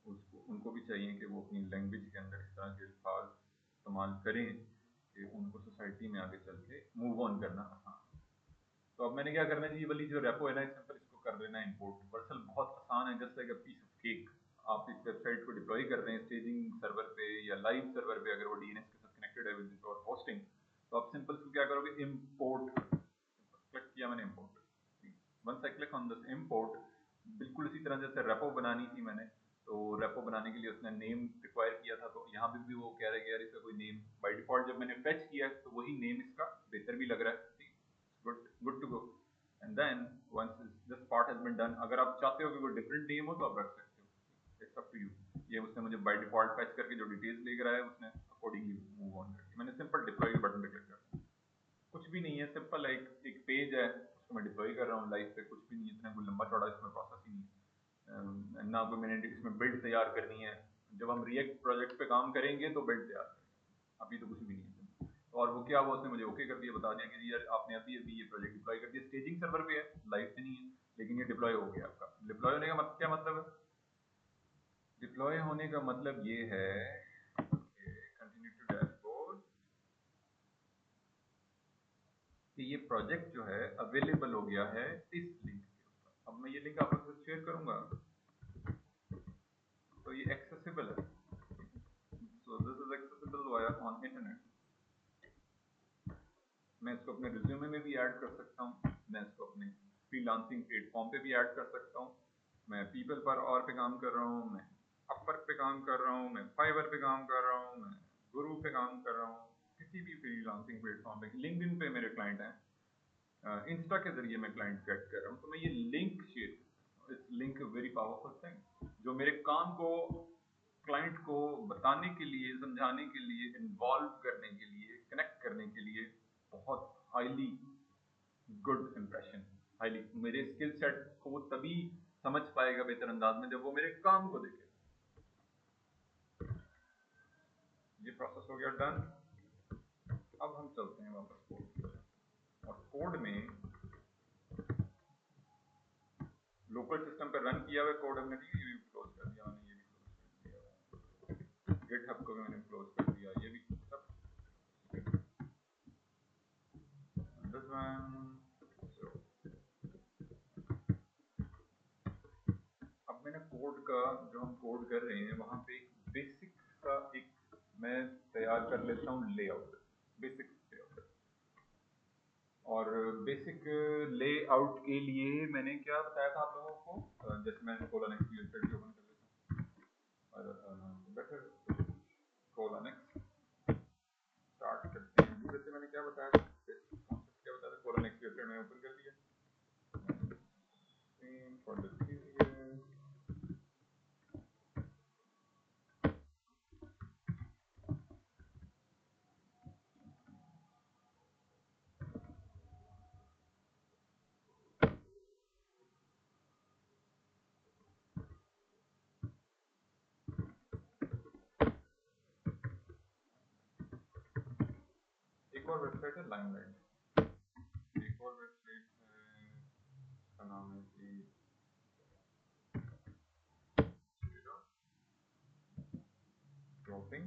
उसको उनको भी चाहिए कि वो अपनी लैंग्वेज के अंदर इस तरह के अल्फाज इस्तेमाल करें कि उनको सोसाइटी में आगे चल के मूव ऑन करना आसान। तो अब मैंने क्या करना है, ये वाली जो रेपो है ना, सिंपल इसको कर देना है इंपोर्ट। वर्सल बहुत आसान है, just like a piece of cake. आप एक वेबसाइट को डिप्लॉय कर रहे हैं स्टेजिंग सर्वर पे या लाइव सर्वर पे, अगर वो डीएनएस के साथ कनेक्टेड है विद योर होस्टिंग, तो आप सिंपल इसको क्या करोगे, इंपोर्ट, क्लिक किया मैंने import. Once I click on this import, बिल्कुल इसी तरह जैसे रेपो बनानी थी मैंने, तो रेपो बनाने के लिए उसने नेम रिक्वायर किया था, तो यहाँ पे भी वो कह रहा है कि यार इसका कोई नेम बाय डिफॉल्ट जब मैंने फेच किया तो वही नेम इसका बेहतर भी लग रहा है, ठीक, good to go. And then once this part has been done, अगर आप चाहते हो कि कोई डिफरेंट नेम हो तो आप रख सकते हो, इट्स अप टू यू। ये उसने मुझे बाय डिफॉल्ट फेच करके जो डिटेल्स लेकर आया है उसने अकॉर्डिंगली मूव ऑन करके मैंने सिंपल डिप्लॉय के बटन पे क्लिक कर दिया। कुछ भी नहीं है, सिंपल एक पेज है उसको मैं डिप्लॉय कर रहा हूँ लाइव पे, कुछ भी नहीं है, इतना कोई लंबा चौड़ा इसमें प्रोसेस ही नहीं है। ना कोई मैंने इसमें बिल्ड तैयार करनी है, जब हम रिएक्ट प्रोजेक्ट पे काम करेंगे तो बिल्ड तैयार करेंगे, अभी तो कुछ भी नहीं है। और वो क्या हुआ, उसने मुझे ओके कर दिया, बता दिया कि यार आपने अभी अभी ये प्रोजेक्ट डिप्लॉय कर दिया, स्टेजिंग सर्वर पे है, लाइव पे नहीं है, लेकिन ये डिप्लॉय हो गया आपका। डिप्लॉय होने का मतलब क्या मतलब है, डिप्लॉय होने का मतलब ये है, कंटिन्यू टू डैशबोर्ड, कि ये प्रोजेक्ट जो है अवेलेबल हो गया है इस लिंक के ऊपर। अब मैं ये लिंक आप लोगों से शेयर करूंगा, तो ये एक्सेसिबल है, so this is accessible via on internet. मैं इसको अपने रिज्यूमे में भी ऐड कर सकता हूँ, मैं इसको अपने फ्रीलांसिंग प्लेटफॉर्म पे भी ऐड कर सकता हूँ। मैं पीपल पर और पे काम कर रहा हूँ, मैं अपवर्क पे काम कर रहा हूँ, मैं फाइवर पे काम कर रहा हूँ, मैं गुरु पे काम कर रहा हूँ, किसी भी फ्रीलांसिंग प्लेटफॉर्म पे, लिंक्डइन पे मेरे क्लाइंट हैं, इंस्टा के जरिए मैं क्लाइंट गेट कर रहा हूँ, तो मैं ये link share, it's link very powerful thing, जो मेरे काम को क्लाइंट को बताने के लिए, समझाने के लिए, इन्वॉल्व करने के लिए कनेक्ट करने के लिए बहुत हाईली गुड इम्प्रेशन, हाईली मेरे स्किल सेट को वो तभी समझ पाएगा बेहतर अंदाज में जब वो मेरे काम को देखे। ये प्रोसेस हो गया डन। अब हम चलते हैं वापस कोड की तरफ, और कोड में लोकल सिस्टम पर रन किया हुआ कोड हमने, ये भी क्लोज कर दिया मैंने, ये भी क्लोज कर दिया, गिटहब को भी मैंने क्लोज कर दिया, ये भी सब दिस वन। अब मैंने कोड का, जो हम कोड कर रहे हैं वहां पे एक बेसिक सा एक मैं तैयार कर लेता हूँ लेआउट, बेसिक लेआउट। और बेसिक लेआउट के लिए मैंने क्या बताया था आप लोगों को, जैसे मैंने कोलन एक्स की वेबसाइट ओपन कर लेता हूँ, और बेटर कोलन एक्स स्टार्ट करते हैं। वैसे मैंने क्या बताया था, कॉन्सेप्ट क्या बताया था, कोलन एक्स की वेबसाइट मैंने ओपन कर लिया, सेम फॉर द प्रीवियस। एक और वेबसाइट है लाइमलाइट, एक और वेबसाइट है, उसका नाम है कि क्लोथिंग,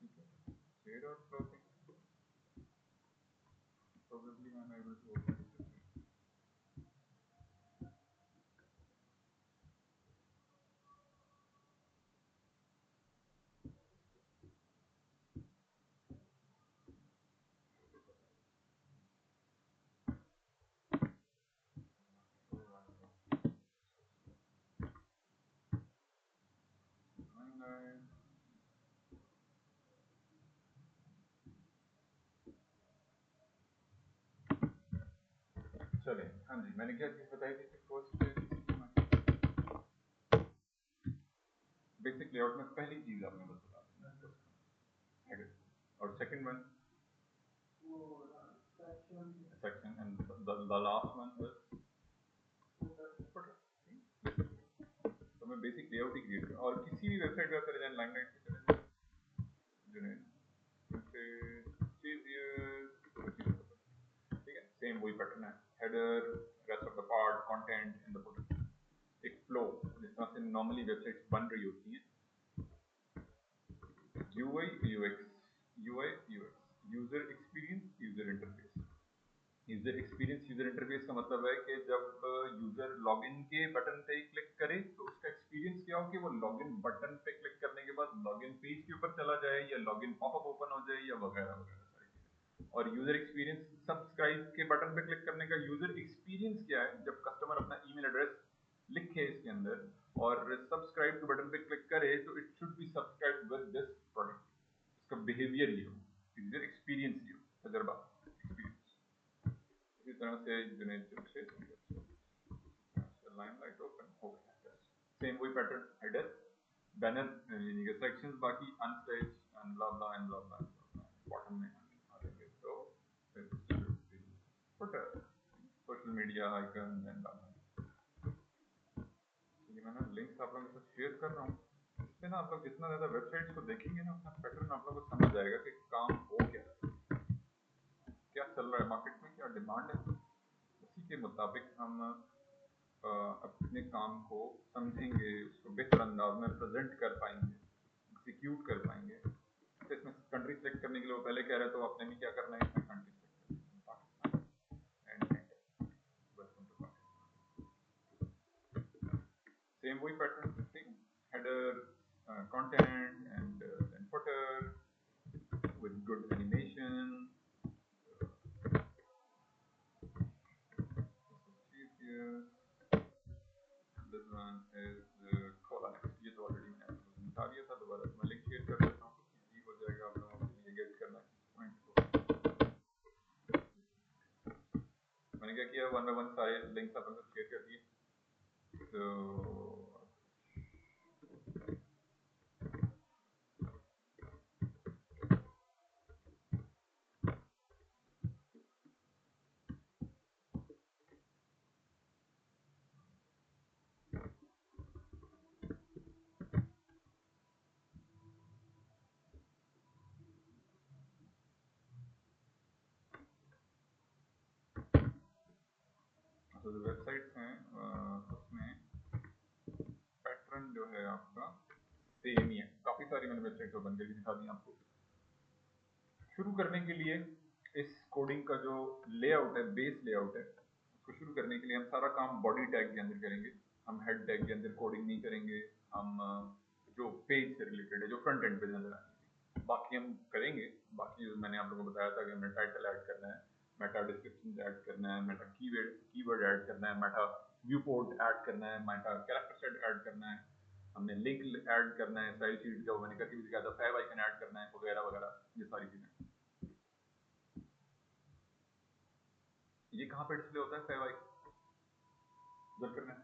ठीक है, शेड और clothing, probably I'm able to open it. Limeline, चले, हाँ जी, मैंने क्या चीज बताई थी कि फर्स्ट बेसिक लेआउट में पहली चीज आपने बस बता दी हेडर, और second one section, and the last one was footer. तो मैं बेसिक लेआउट ही क्रिएट कर, और किसी भी वेबसाइट पे चले जाए, लाइमलाइट पे चले जाए, ठीक है, सेम वही पैटर्न है, header, rest of the part, content in the footer, एक फ्लो जिस तरह से नॉर्मली वेबसाइट्स बन रही होती हैं, UI UX, UI UX, user experience, user interface. User experience, user interface का मतलब है कि जब यूजर लॉगिन के बटन पे क्लिक करे तो उसका एक्सपीरियंस क्या हो कि वो लॉगिन बटन पे क्लिक करने के बाद लॉगिन पेज के ऊपर चला जाए, या लॉगिन पॉपअप ओपन हो जाए, या वगैरह वगैरह सारी चीजें। और यूजर एक्सपीरियंस, सब्सक्राइब के बटन पे क्लिक करने का यूजर एक्सपीरियंस क्या है, जब कस्टमर अपना ईमेल एड्रेस लिखे इसके अंदर और सब्सक्राइब के बटन पे क्लिक करे तो it should be subscribe with this product, इसका बिहेवियर ये हो, यूजर एक्सपीरियंस ये हो, तजर्बा एक्सपीरियंस। इसी तरह से जुनेद जमशेद, लाइमलाइट ओपन हो गया, सेम वही पैटर्न, हेडर, बैनर, यानी कि सेक्शंस, बाकी अनस्टेज and blah blah and blah blah, bottom में आ जाएंगे तो footer, social media icon and blah. ये मैं ना लिंक्स आप लोगों के साथ शेयर कर रहा हूँ, इससे ना आप लोग जितना ज़्यादा वेबसाइट्स को देखेंगे ना, उतना पैटर्न आप लोगों को समझ आएगा कि काम हो क्या रहा है, क्या चल रहा है मार्केट में, क्या डिमांड है, उसी के मुताबिक हम अपने काम को समझेंगे, उसको बेहतर अंदाज में प्रेजेंट कर पाएंगे, एग्जीक्यूट कर पाएंगे। तो इसमें कंट्री सेलेक्ट करने के लिए वो पहले कह रहे हैं, तो आपने भी क्या करना है, इसमें country select Pakistan and welcome to Pakistan, same वही पैटर्न, ठीक है, header, content and then footer with good animation. Here. This one is colon X. ये तो ऑलरेडी मैंने आपको बता दिया था, दोबारा मैं लिंक शेयर कर देता हूँ, इजी हो जाएगा आप लोगों के लिए गेट करना पॉइंट को। मैंने क्या किया, वन बाय वन सारे लिंक्स आप लोगों को शेयर कर दिए। तो जो वेबसाइट्स हैं उसमें पैटर्न जो है आपका सेम ही है। काफ़ी सारी मैंने वेबसाइट ओपन करके दिखा दी आपको। शुरू करने के लिए इस कोडिंग का जो लेआउट है, बेस लेआउट है, उसको शुरू करने के लिए हम सारा काम बॉडी टैग के अंदर करेंगे। हम हेड टैग के अंदर कोडिंग नहीं करेंगे। हम जो पेज से रिलेटेड है, जो फ्रंट एंड पे नजर आएंगे, बाकी हम करेंगे। बाकी जो मैंने आप लोगों को बताया था कि हमें टाइटल ऐड करना है, मेटा डिस्क्रिप्शन ऐड करना है, मेटा कीवर्ड ऐड करना है, मेटा व्यू पोर्ट ऐड करना है, मेटा कैरेक्टर सेट ऐड करना है, हमने लिंक ऐड करना है, स्टाइल शीट जो मैंने करके भी दिखाया था, फैब आइकन ऐड करना है, वगैरह वगैरह, ये सारी चीजें। ये कहाँ पे डिस्प्ले होता है फैब आइकन? जब करना है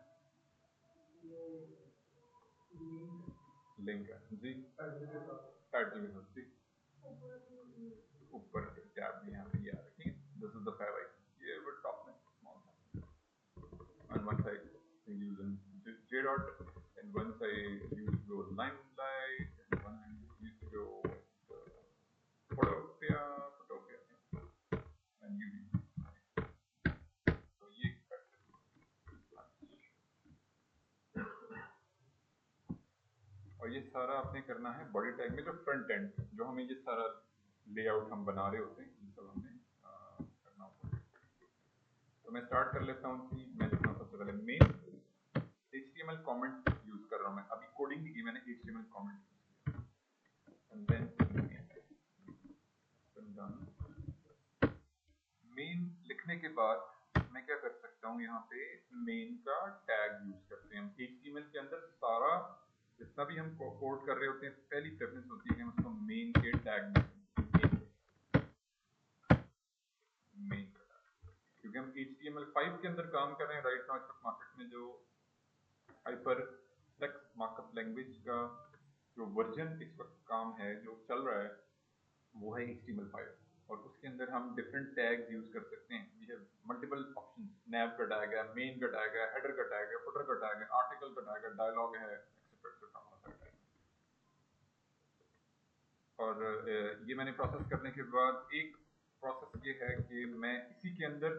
लिंक है जी, टाइटल के साथ जी, ऊपर टैब में यहाँ पे ये आ रहा है, ठीक है। This is the favicon, ये वो टॉप में स्मॉल सा, and once I use J dot, and once I use go limelight, and one I used to go Photopia, and UV, तो ये और ये सारा आपने करना है बॉडी टैग में। जो फ्रंट एंड जो हमें ये सारा लेआउट हम बना रहे होते हैं, ये सब हमें करना होता है। तो मैं स्टार्ट कर लेता हूँ कि मैं लिखता हूँ सबसे पहले मेन HTML कमेंट यूज कर रहा हूँ मैं। अभी कोडिंग नहीं की मैंने, HTML comment and then main लिखने के बाद मैं क्या कर सकता हूँ, यहाँ पे मेन का टैग यूज करते हैं हम। HTML के अंदर सारा जितना भी हम कोड कर रहे होते हैं, पहली प्रेफरेंस होती है कि हम उसको मेन के टैग में, मेन क्योंकि हम HTML5 के अंदर काम कर रहे हैं राइट नाउ। मार्केट में जो हाइपर टेक्स्ट मार्कअप लैंग्वेज का जो वर्जन इस वक्त काम है, जो चल रहा है, वो है HTML5, और उसके अंदर हम डिफरेंट टैग्स यूज कर सकते हैं। वी हैव मल्टीपल ऑप्शंस, नैव का टैग है, मेन का टैग है, हेडर का टैग है, फुटर का टैग है, आर्टिकल का टैग है, डायलॉग है, एक्सेट्रा एक्सेट्रा। और ये मैंने प्रोसेस करने के बाद एक प्रोसेस ये है कि मैं इसी के अंदर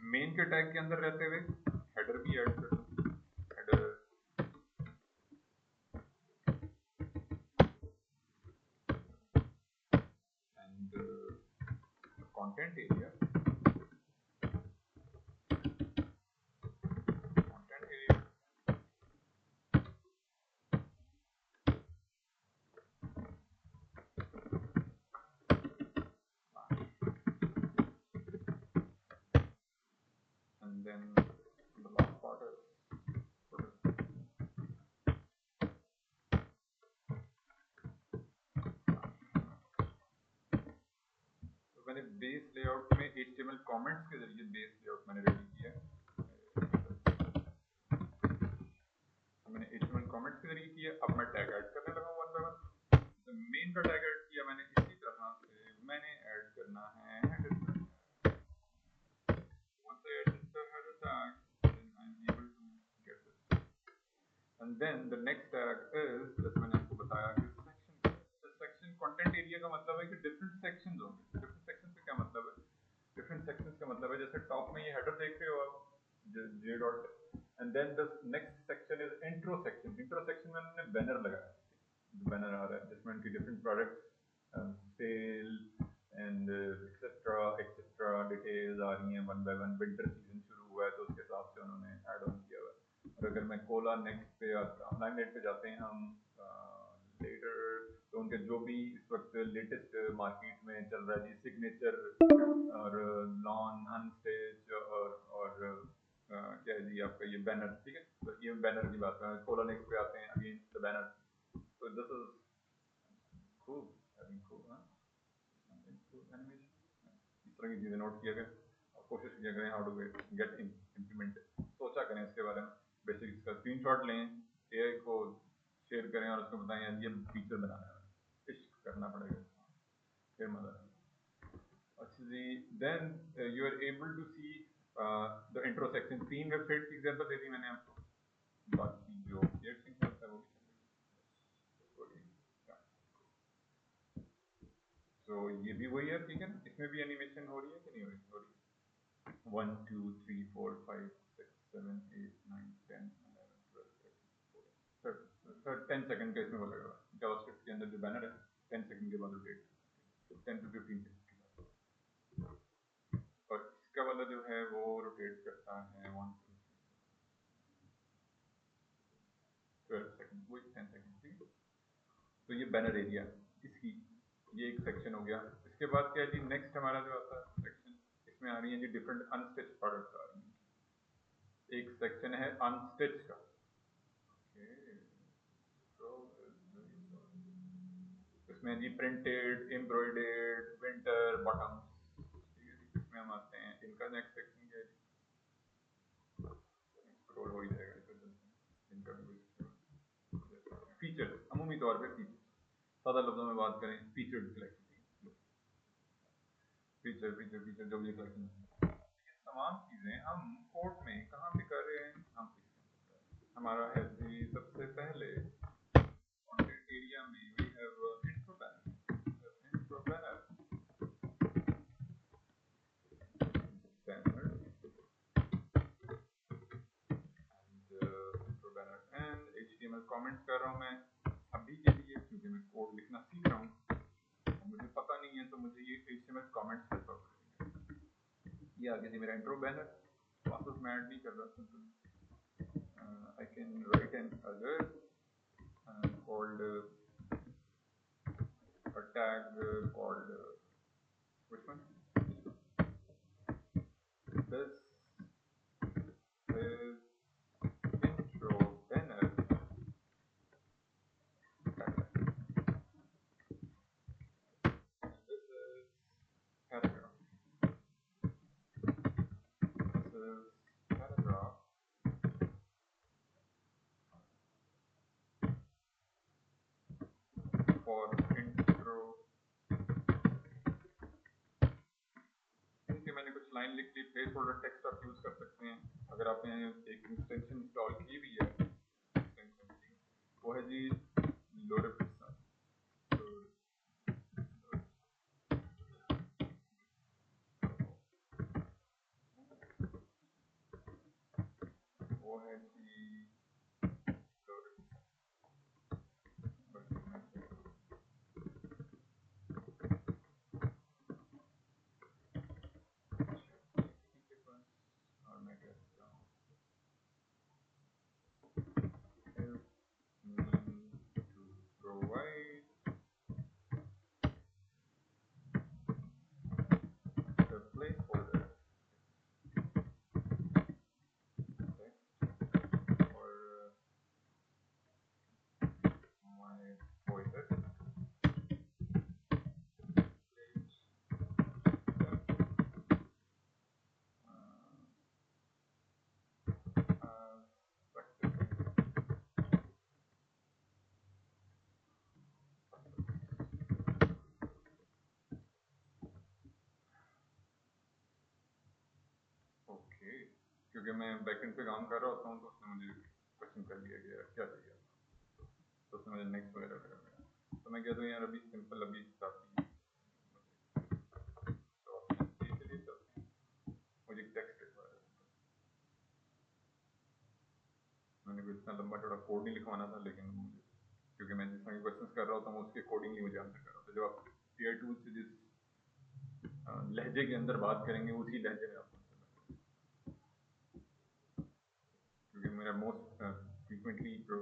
मेन के टैग के अंदर रहते हुए हेडर भी ऐड कर दूं। Header and content area, and then the last part is footer. तो मैंने बेस लेआउट में HTML कमेंट्स के जरिए बेस लेआउट मैंने रेडी किया। मैंने HTML कमेंट्स के जरिए किया। अब मैं टैग ऐड करने लगा वन बाय वन। तो मेन का टैग ऐड किया मैंने, इसी तरह से मैंने ऐड करना है हेडर का tag. Once I add the header tag, then I'm able to get this. And then the next tag is, जैसे मैंने आपको बताया कि सेक्शन कंटेंट एरिया का मतलब है कि डिफरेंट सेक्शंस होंगे। डिफरेंट सेक्शन से क्या मतलब है? डिफरेंट सेक्शंस का मतलब है जैसे टॉप में ये हेडर देख रहे हो आप, J dot, and then the next section is intro section. Intro section में हमने बैनर लगाया, बैनर आ रहा है जिसमें उनकी different products, sale and etcetera etcetera details आ रही हैं one by one. Winter season शुरू हुआ है तो उसके हिसाब से उन्होंने ऐड ऑन किया हुआ है। और अगर मैं कोला नेक्स्ट पे ऑनलाइन नेट पे जाते हैं हम लेटर, तो उनके जो भी इस वक्त लेटेस्ट मार्केट में चल रहा है जी, सिग्नेचर और लॉन अनस्टेज और क्या है जी आपका ये बैनर, ठीक है। तो ये बैनर की बात है। कोला नेक्स्ट पे आते हैं, अगेन द बैनर। तो this is cool, having cool, something cool animation, इस तरह की चीजें नोट किया करें और कोशिश किया करें हाउ टू गेट इम्प्लीमेंटेड। सोचा करें इसके बारे में, बेसिक इसका स्क्रीनशॉट लें, AI को शेयर करें और उसको बताएं यार ये फीचर बनाना है, इश्क करना पड़ेगा, फिर मजा आएगा। अच्छा जी, then you are able to see the intro section. 3 website की एग्जांपल दे दी मैंने आपको, बाकी जो शेयर सिंपल है वो भी। तो ये भी वही है, ठीक है ना। इसमें भी एनिमेशन हो रही है कि नहीं हो रही? 1 2 3 4 5 6 7 8 9 10 11 12 13 10 सेकंड का इसमें वो लगा हुआ है जावास्क्रिप्ट के अंदर जो बैनर है 10 सेकंड के बाद रोटेट 10 to 15 सेकंड के बाद और इसका वाला जो है वो रोटेट करता है 1 2 12 सेकंड वही 10 सेकंड ठीक है। तो ये बैनर एरिया इसकी ये एक सेक्शन हो गया। इसके बाद क्या है जी नेक्स्ट हमारा जो आता है सेक्शन इसमें आ रही है जी डिफरेंट अनस्टिच प्रोडक्ट्स आ रही हैं। एक सेक्शन है अनस्टिच का इसमें जी प्रिंटेड एम्ब्रॉयडर्ड विंटर बॉटम्स ठीक है जी इसमें हम आते हैं इनका नेक्स्ट सेक्शन क्या है जी स्क्रॉल हो ही जाएगा इनका भी फीचर्स अमूमी तौर पे फीचर्स सादा लफ्जों में बात करें featured collection feature feature feature जो भी कलेक्शन ये तमाम चीजें हम कोड में कहाँ पे कर रहे हैं हम हमारा है जी सबसे पहले कंटेंट एरिया में we have intro banner banner intro banner and HTML comments कर रहा हूँ मैं अभी के लिए क्योंकि मैं कोड लिखना सीख रहा हूँ मुझे पता नहीं है तो मुझे ये HTML comments हेल्प करेंगे। ये आगे से मेरा इंट्रो बैनर क्लासेस में ऐड नहीं कर रहा था I can write an alert called a tag called which one this is intro banner this is paragraph this is paragraph for intro इनके मैंने कुछ लाइन लिख ली प्लेस होल्डर टेक्स्ट आप यूज कर सकते हैं अगर आपने एक एक्सटेंशन इंस्टॉल की भी है एक्सटेंशन की वो है जी लोरेपिक्सा वो है जी लोरेपिक्सा और मैं कहता हूँ help me to provide the placeholder okay, for my voices place okay क्योंकि मैं बैकएंड पे काम कर रहा होता हूँ तो उसने मुझे क्वेश्चन कर लिया गया क्या चाहिए तो उसने मुझे नेक्स्ट वगैरह करा तो मैं कहता हूँ यार अभी सिंपल अभी काफ़ी तो के लिए चलते हैं मुझे टेक्स्ट रिक्वायर है मैंने कोई इतना लंबा चौड़ा कोड नहीं लिखवाना था लेकिन मुझे क्योंकि मैं जिस तरह क्वेश्चन कर रहा होता हूँ उसके अकॉर्डिंगली मुझे आंसर कर रहा था जब आप टीयर 2 से जिस लहजे के अंदर बात करेंगे उसी लहजे में आप क्योंकि मेरा मोस्ट फ्रीक्वेंटली जो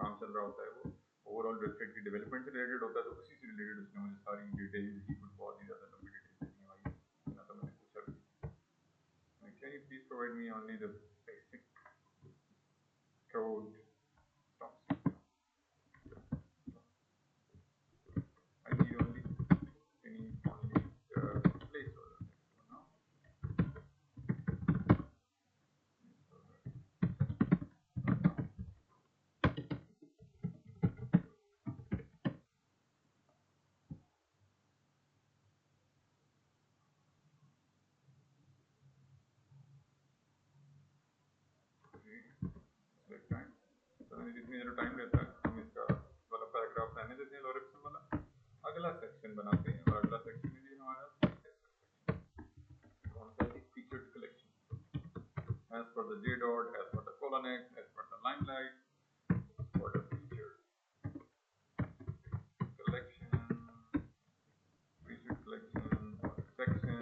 काम चल रहा होता है वो ओवरऑल वेबसाइट की डेवलपमेंट से रिलेटेड होता है तो उसी से रिलेटेड उसने मुझे सारी डिटेल्स की कुछ बहुत ही ज़्यादा लंबी डिटेल्स देनी भाई ना तो मैंने पूछा भी can you please provide me only the basic code I need only placeholder for now. Select time. तो मैंने जितनी ज़्यादा टाइम रहता है हम इसका वाला पैराग्राफ रहने देते हैं लोरेक्सन वाला अगला सेक्शन बनाते हैं और अगला सेक्शन में भी हमारा कौन सा है featured collection as per the the J dot, as per the colon X, as per the limelight, for the feature collection, feature collection or section.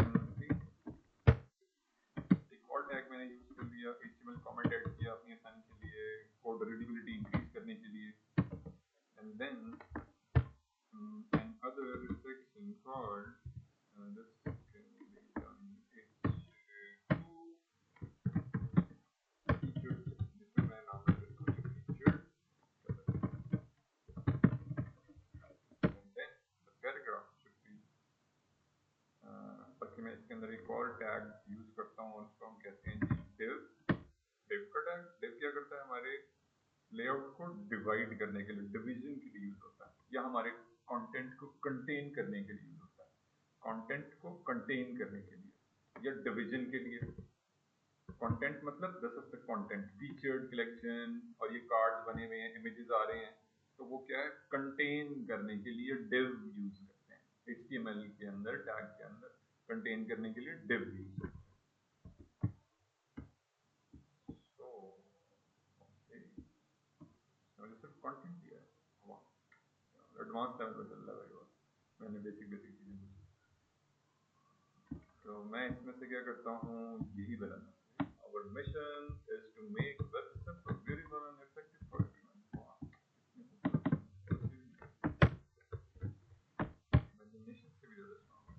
Default tag मैंने यूज कर लिया, HTML कमेंट ऐड किया अपनी आसानी के लिए, code readability increase करने के लिए, and then another section called this can be done H2 featured, जिसमें मैं नाम दे देता हूँ featured, and then the paragraph should be बल्कि मैं इसके अंदर एक और टैग यूज करता हूँ और उसको हम कहते हैं जी div। div का टैग, div क्या करता है, हमारे लेआउट को डिवाइड करने के लिए, डिवीजन के लिए यूज होता है, या हमारे कंटेंट को कंटेन करने के लिए यूज होता है, कंटेंट को कंटेन करने के लिए या डिवीजन के लिए। कंटेंट मतलब this is the content, featured collection, और ये कार्ड्स बने हुए हैं, इमेजेस आ रहे हैं, तो वो क्या है, कंटेन करने के लिए div यूज करते हैं। HTML के अंदर, टैग के अंदर कंटेन करने के लिए div यूज करते हैं। So, okay, मैंने सिर्फ कंटेंट दिया है, एडवांस लेवल पे चल रहा है भाई, वो मैंने बेसिक चीजें दी। तो मैं इसमें से क्या करता हूँ, यही बनाना। Our mission is to make web simple, beautiful and effective for everyone. Imagination से भी ज़्यादा strong है।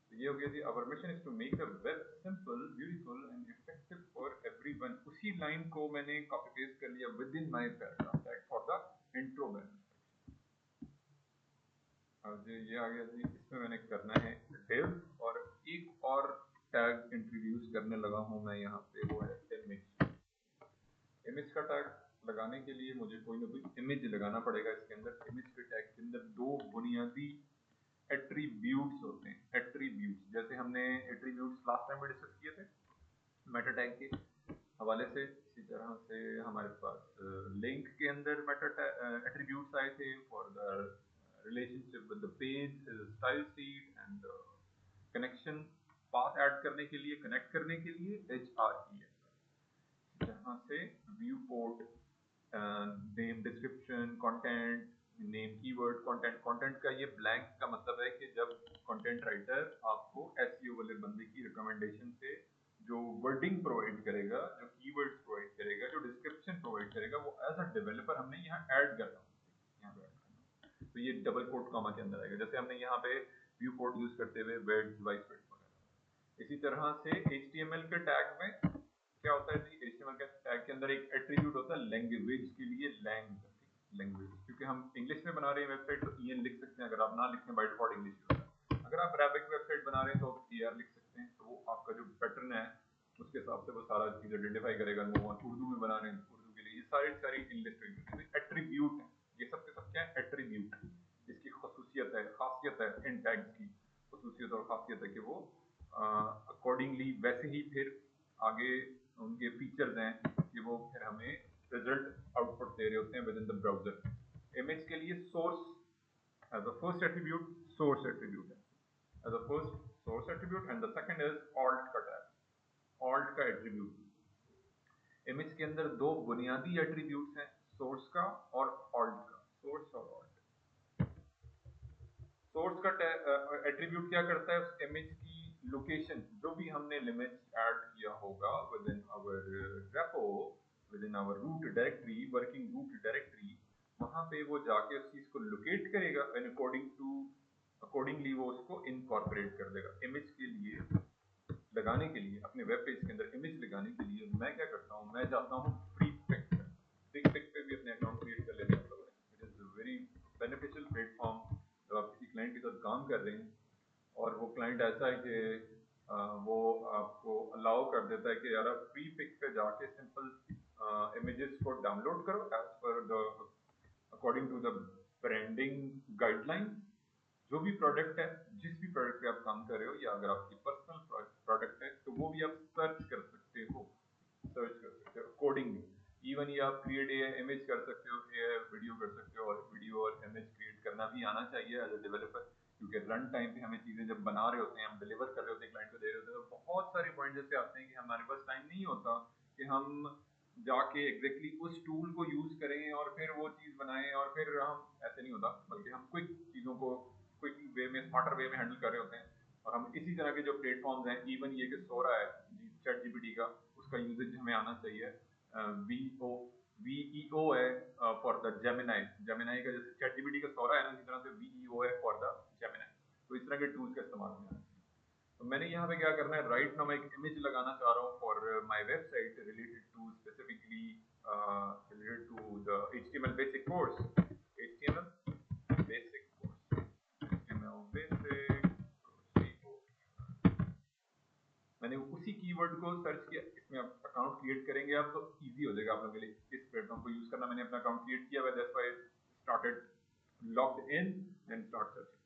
तो ये हो गया जी, our mission is to make a web simple, beautiful and effective for everyone। उसी लाइन को मैंने कॉपी पेस्ट कर लिया within my paragraph tag for the intro banner। अब जी ये आ गया जी, इसमें मैंने करना है div, और एक और टैग इंट्रोड्यूस करने लगा हूँ मैं यहाँ पे, वो है इमेज। इमेज का टैग लगाने के लिए मुझे कोई ना कोई इमेज लगाना पड़ेगा इसके अंदर। इमेज के टैग के अंदर दो बुनियादी एट्रीब्यूट्स होते हैं, एट्रीब्यूट्स, जैसे हमने एट्रीब्यूट्स लास्ट टाइम में डिस्कस किए थे मेटा टैग के हवाले से, इसी तरह से हमारे पास लिंक के अंदर मेटा एट्रीब्यूट्स आए थे for the relationship with the page, style sheet and connection, path add करने के लिए, कनेक्ट करने के लिए HRES, जहाँ से view port, name, description, content, name, keyword, content. Content का ये ब्लैंक का मतलब है कि जब कंटेंट राइटर आपको SEO वाले बंदे की रिकमेंडेशन से जो वर्डिंग प्रोवाइड करेगा, जो कीवर्ड्स प्रोवाइड करेगा, जो डिस्क्रिप्शन प्रोवाइड करेगा, वो एज अ डेवलपर हमने यहाँ ऐड करना है, यहाँ पे ऐड करना है। तो ये डबल कोट कॉमा के अंदर आएगा, जैसे हमने यहाँ पे व्यू पोर्ट यूज करते हुए विड्थ, वाइस विड्थ वगैरह। इसी तरह से HTML के टैग में क्या होता है जी, HTML के टैग के अंदर एक एट्रीब्यूट होता है लैंग्वेज के लिए, लैंग्वेज, क्योंकि हम इंग्लिश में बना रहे हैं वेबसाइट तो EN लिख सकते हैं, अगर आप ना लिखें बाय डिफॉल्ट इंग्लिश होता है। अगर आप अरेबिक वेबसाइट बना रहे हैं तो आप ER लिख सकते हैं, तो वो आपका जो पैटर्न है उसके हिसाब से वो सारा चीज आइडेंटिफाई करेगा। वो उर्दू में बना रहे हैं उर्दू के लिए, ये सारी इंग्लिश एट्रीब्यूट है, ये सब के सब क्या है, एट्रीब्यूट। इसकी खसूसियत है, खासियत है, इन टैग्स की खसूसियत और खासियत है कि वो अकॉर्डिंगली वैसे ही फिर आगे उनके फीचर्स हैं कि वो फिर हमें रिजल्ट आउटपुट दे रहे होते हैं with in the browser. Image के लिए source as the first attribute, source attribute है as the first source attribute, and the second is alt का टैग, ऑल्ट का एट्रीब्यूट। इमेज के अंदर दो बुनियादी एट्रीब्यूट्स हैं, सोर्स का और ऑल्ट का, सोर्स और ऑल्ट। सोर्स का एट्रीब्यूट क्या करता है, उस इमेज की लोकेशन, जो भी हमने लिमिट्स ऐड किया होगा within our repo, within our root directory, working root directory, वहां पे वो जाके उस चीज को लोकेट करेगा एंड अकॉर्डिंगली वो उसको इनकॉर्पोरेट कर देगा। इमेज के लिए लगाने के लिए, अपने वेब पेज के अंदर इमेज लगाने के लिए मैं क्या करता हूँ, मैं जाता हूँ फ्री पिक पे भी अपने अकाउंट क्रिएट कर लेते हैं आप लोगों ने। It is very beneficial platform जब आप किसी क्लाइंट के साथ काम कर रहे हैं और वो क्लाइंट ऐसा है कि वो आपको अलाउ कर देता है कि यार आप फ्री पिक पे जाके सिंपल इमेजेस को डाउनलोड करो as per the according to the branding guideline. जो भी प्रोडक्ट है, जिस भी प्रोडक्ट पे आप काम कर रहे हो, या अगर आपकी पर्सनल प्रोडक्ट है तो वो भी आप सर्च कर सकते हो, अकॉर्डिंगली। इवन ये आप क्रिएट इमेज कर सकते हो, वीडियो कर सकते हो, और वीडियो और इमेज क्रिएट करना भी आना चाहिए एज अ डेवलपर। क्योंकि रन टाइम पे हमें चीज़ें जब बना रहे होते हैं, हम डिलीवर कर रहे होते हैं, क्लाइंट को दे रहे होते हैं, तो बहुत सारे पॉइंट जैसे आते हैं कि हमारे पास टाइम नहीं होता कि हम जाके एग्जैक्टली उस टूल को यूज़ करें और फिर वो चीज़ बनाएं, और फिर हम ऐसे नहीं होता, बल्कि हम क्विक चीज़ों को क्विक वे में, स्मार्टर वे में हैंडल कर रहे होते हैं। और हम इसी तरह के जो प्लेटफॉर्म्स हैं, इवन ये कि सोरा है चैट जीपीटी का, उसका यूजेज हमें आना चाहिए। वीईओ है फॉर द जेमिनाई, जेमिनाई का जैसे चैट जीपीटी का सोरा है ना, इसी तरह से वीईओ है फॉर द जेमिनाई। तो इस तरह के टूल्स का इस्तेमाल करना है। तो मैंने यहाँ पे क्या करना है, राइट नाउ मैं एक इमेज लगाना चाह रहा हूँ for my website related to specifically related to the HTML basic course, HTML basic course, HTML basic course. मैंने उसी कीवर्ड को सर्च किया, इसमें आप अकाउंट क्रिएट करेंगे आप, तो इजी हो जाएगा आप लोगों के लिए इस प्लेटफॉर्म को यूज करना। मैंने अपना अकाउंट क्रिएट किया हुआ है, that's why started logged in and start searching.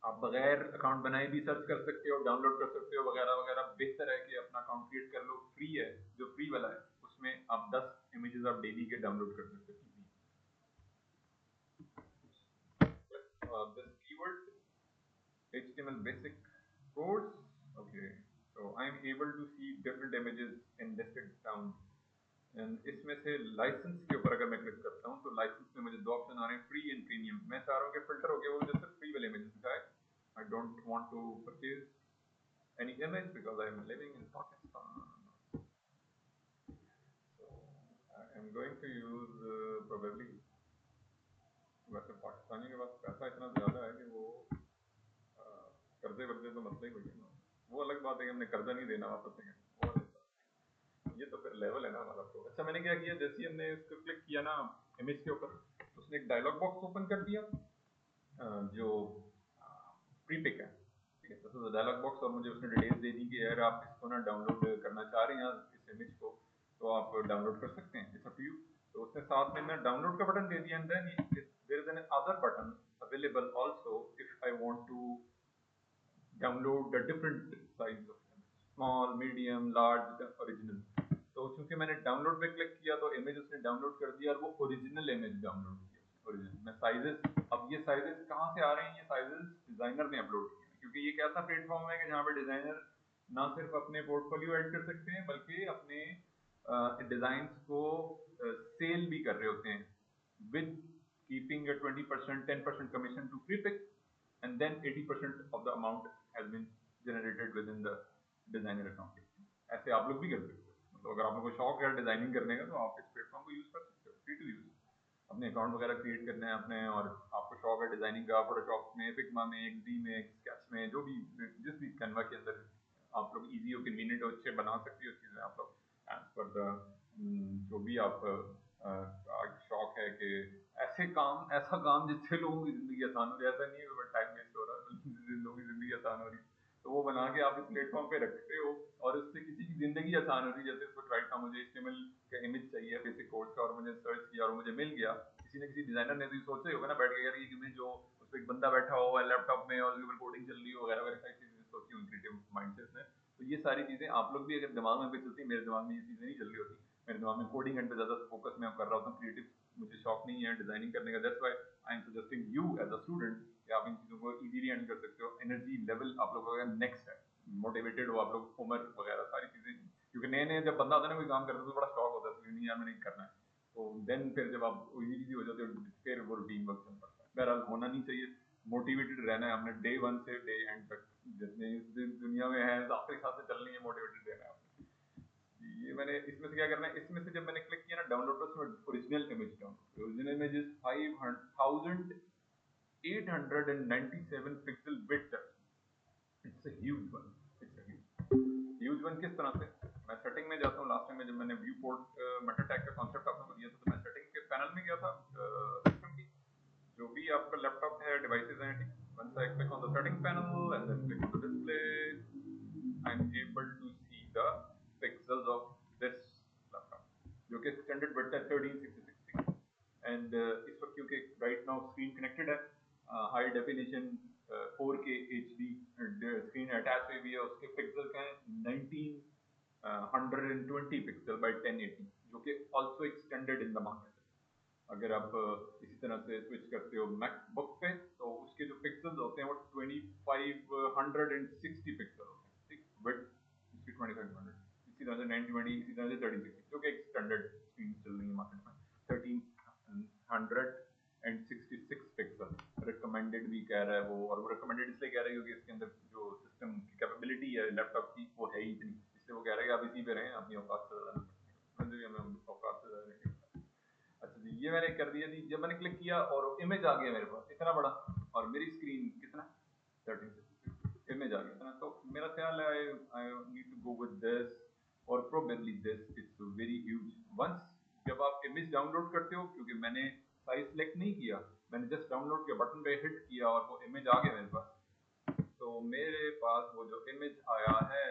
आप बगैर अकाउंट बनाए भी सर्च कर सकते हो, डाउनलोड कर सकते हो वगैरह वगैरह। बेहतर है कि अपना अकाउंट क्रिएट कर लो, फ्री है, जो फ्री वाला है उसमें आप 10 इमेजेस आप डेली के डाउनलोड कर सकते हो। This keyword HTML basic course, okay, so I am able to see different images in listed down, and इसमें से लाइसेंस के ऊपर अगर मैं क्लिक करता हूँ तो लाइसेंस में मुझे दो ऑप्शन आ रहे हैं, फ्री एंड प्रीमियम। मैं चाह रहा हूँ कि फिल्टर हो गया वो मुझे सिर्फ फ्री वाले इमेजेस दिखाए। I don't want to purchase any image because I am living in Pakistan, so I am going to use probably, वैसे पाकिस्तानी के पास पैसा इतना ज़्यादा है कि वो कर्जे वर्जे तो मसले ही कोई नहीं, वो अलग बात है कि हमने कर्जा नहीं देना वापस देंगे, वो अलग बात। ये तो फिर लेवल है ना हमारा। तो अच्छा, मैंने क्या किया, जैसे ही हमने इसको क्लिक किया ना इमेज के ऊपर, उसने एक डायलॉग बॉक्स ओपन कर दिया जो प्री पिक है, ठीक है। तो डायलॉग बॉक्स, और मुझे उसने डिटेल्स दे दी कि यार आप इसको ना डाउनलोड करना चाह रहे हैं इस इमेज को, तो आप डाउनलोड कर सकते हैं, इट्स अप टू यू। तो उसने साथ में मैं डाउनलोड का बटन दे दिया, and then there is another button available also if I want to download the different size of image, small, medium, large, original. तो चूंकि मैंने डाउनलोड पे क्लिक किया तो इमेज उसने डाउनलोड कर दिया, और वो ओरिजिनल इमेज डाउनलोड किया, ओरिजिनल में साइजेस। अब ये साइजेस कहाँ से आ रहे हैं, ये साइजेस डिजाइनर ने अपलोड किए हैं, क्योंकि ये एक ऐसा प्लेटफॉर्म है कि जहाँ पे डिजाइनर ना सिर्फ अपने पोर्टफोलियो ऐड कर सकते हैं, बल्कि अपने डिजाइन्स को सेल भी कर रहे होते हैं, with keeping 20% 10% commission to Freepik, and then 80% of the amount has been generated within the designer account। ऐसे आप लोग भी कर सकते हो, मतलब अगर आप लोगों को शौक है डिजाइनिंग करने का तो आप इस प्लेटफॉर्म को यूज कर सकते हो, फ्री टू यूज। अपने अकाउंट वगैरह क्रिएट करना है अपने, और आपको शौक है डिजाइनिंग का, फोटोशॉप में, फिग्मा में, XD में, स्केच में, जो भी, जिस भी कैनवा के अंदर आप लोग इजी हो, कन्वीनियंट हो, अच्छे बना सकते हो चीजें आप लोग एज पर द जो भी आप शौक है कि ऐसा काम जिससे लोगों की जिंदगी आसान हो रही है। ऐसा नहीं है टाइम वेस्ट हो रहा है, बल्कि लोगों की जिंदगी आसान हो रही है, तो वो बना के आप इस प्लेटफॉर्म पे रखते हो, और उससे किसी की जिंदगी आसान हो रही है। जैसे उसको राइट था, मुझे HTML का इमेज चाहिए बेसिक कोर्स का, और मुझे सर्च किया और मुझे मिल गया। किसी न किसी डिजाइनर ने भी सोचा ही होगा ना बैठ के, यार ये इमेज हो, उस पर एक बंदा बैठा हो लैपटॉप में और उसके ऊपर कोडिंग चल रही हो वगैरह वगैरह, सारी चीजें सोची होंगी क्रिएटिव माइंड से उसने। तो ये सारी चीजें आप लोग भी अगर दिमाग में भी चलती, मेरे दिमाग में ये चीजें नहीं चल रही होती, मेरे दिमाग में कोडिंग एंड पे ज्यादा फोकस मैं कर रहा होता हूँ, क्रिएटिव मुझे शौक नहीं है डिजाइनिंग करने का। That's why I am suggesting you as a student कि आप इन चीजों को इजीली हैंडल कर सकते हो। एनर्जी लेवल आप लोगों का नेक्स्ट है, मोटिवेटेड हो आप लोग, उम्र वगैरह सारी चीजें, क्योंकि नए नए जब बंदा होता है ना कोई काम करता है तो बड़ा शौक होता है, नहीं यार मैंने करना है, तो देन फिर जब आप इजी हो जाते हो फिर वो रूटीन वर्क चल पड़ता है। बहरहाल होना नहीं चाहिए, मोटिवेटेड रहना है हमने डे 1 से डे एंड तक, जितने इस दुनिया में है आखिरी सांस से चलनी है, मोटिवेटेड रहना है आपने। ये मैंने इसमें से क्या करना है, इसमें से जब मैंने क्लिक किया ना डाउनलोड पर, उसमें original image download, original image is 5897 pixel width, it's a huge one, it's a huge one. किस तरह से, मैं सेटिंग में जाता हूँ, लास्ट टाइम में जब मैंने व्यू पोर्ट मेटा टैग का कॉन्सेप्ट आपको दिया था, तो मैं सेटिंग के पैनल में गया था सिस्टम की, जो भी आपका लैपटॉप है, डिवाइसेस हैं, ठीक। Once I click on the setting panel and then click on the display, I'm able to see the pixels of this laptop, जो कि extended width है 1366, and इस वक्त क्योंकि राइट नाउ स्क्रीन कनेक्टेड है, high definition 4K HD screen attach हुई हुई है, उसके पिक्सल हैं 1920 पिक्सल बाई 1080, जो कि also extended in the market. अगर आप इसी तरह से स्विच करते हो मैकबुक पे, तो उस उसके जो पिक्सल्स होते हैं वो 2560 पिक्सल होते हैं, ठीक, विड्थ इसकी 2500, इसी तरह से 920, इसी तरह से 3060, जो कि एक स्टैंडर्ड स्क्रीन चल रही है मार्केट में। 1366 पिक्सल रिकमेंडेड भी कह रहा है वो, और वो रिकमेंडेड इसलिए कह रहा है क्योंकि इसके अंदर जो सिस्टम की कैपेबिलिटी है लैपटॉप की वो है ही इतनी, इसलिए वो कह रहा है कि आप इसी पे रहें, अपनी औकात से ज़्यादा औकात से ज़्यादा नहीं। अच्छा जी, ये मैंने कर दिया थी। जब मैंने क्लिक किया और इमेज आ गया मेरे पास इतना बड़ा, और मेरी स्क्रीन कितना 1366 इमेज आ गया इतना, तो मेरा ख्याल है I need to go with this, और probably this it's very huge. Once जब आप इमेज डाउनलोड करते हो, क्योंकि मैंने साइज सेलेक्ट नहीं किया, मैंने जस्ट डाउनलोड के बटन पे हिट किया और वो इमेज आ गया मेरे पास, तो मेरे पास वो जो इमेज आया है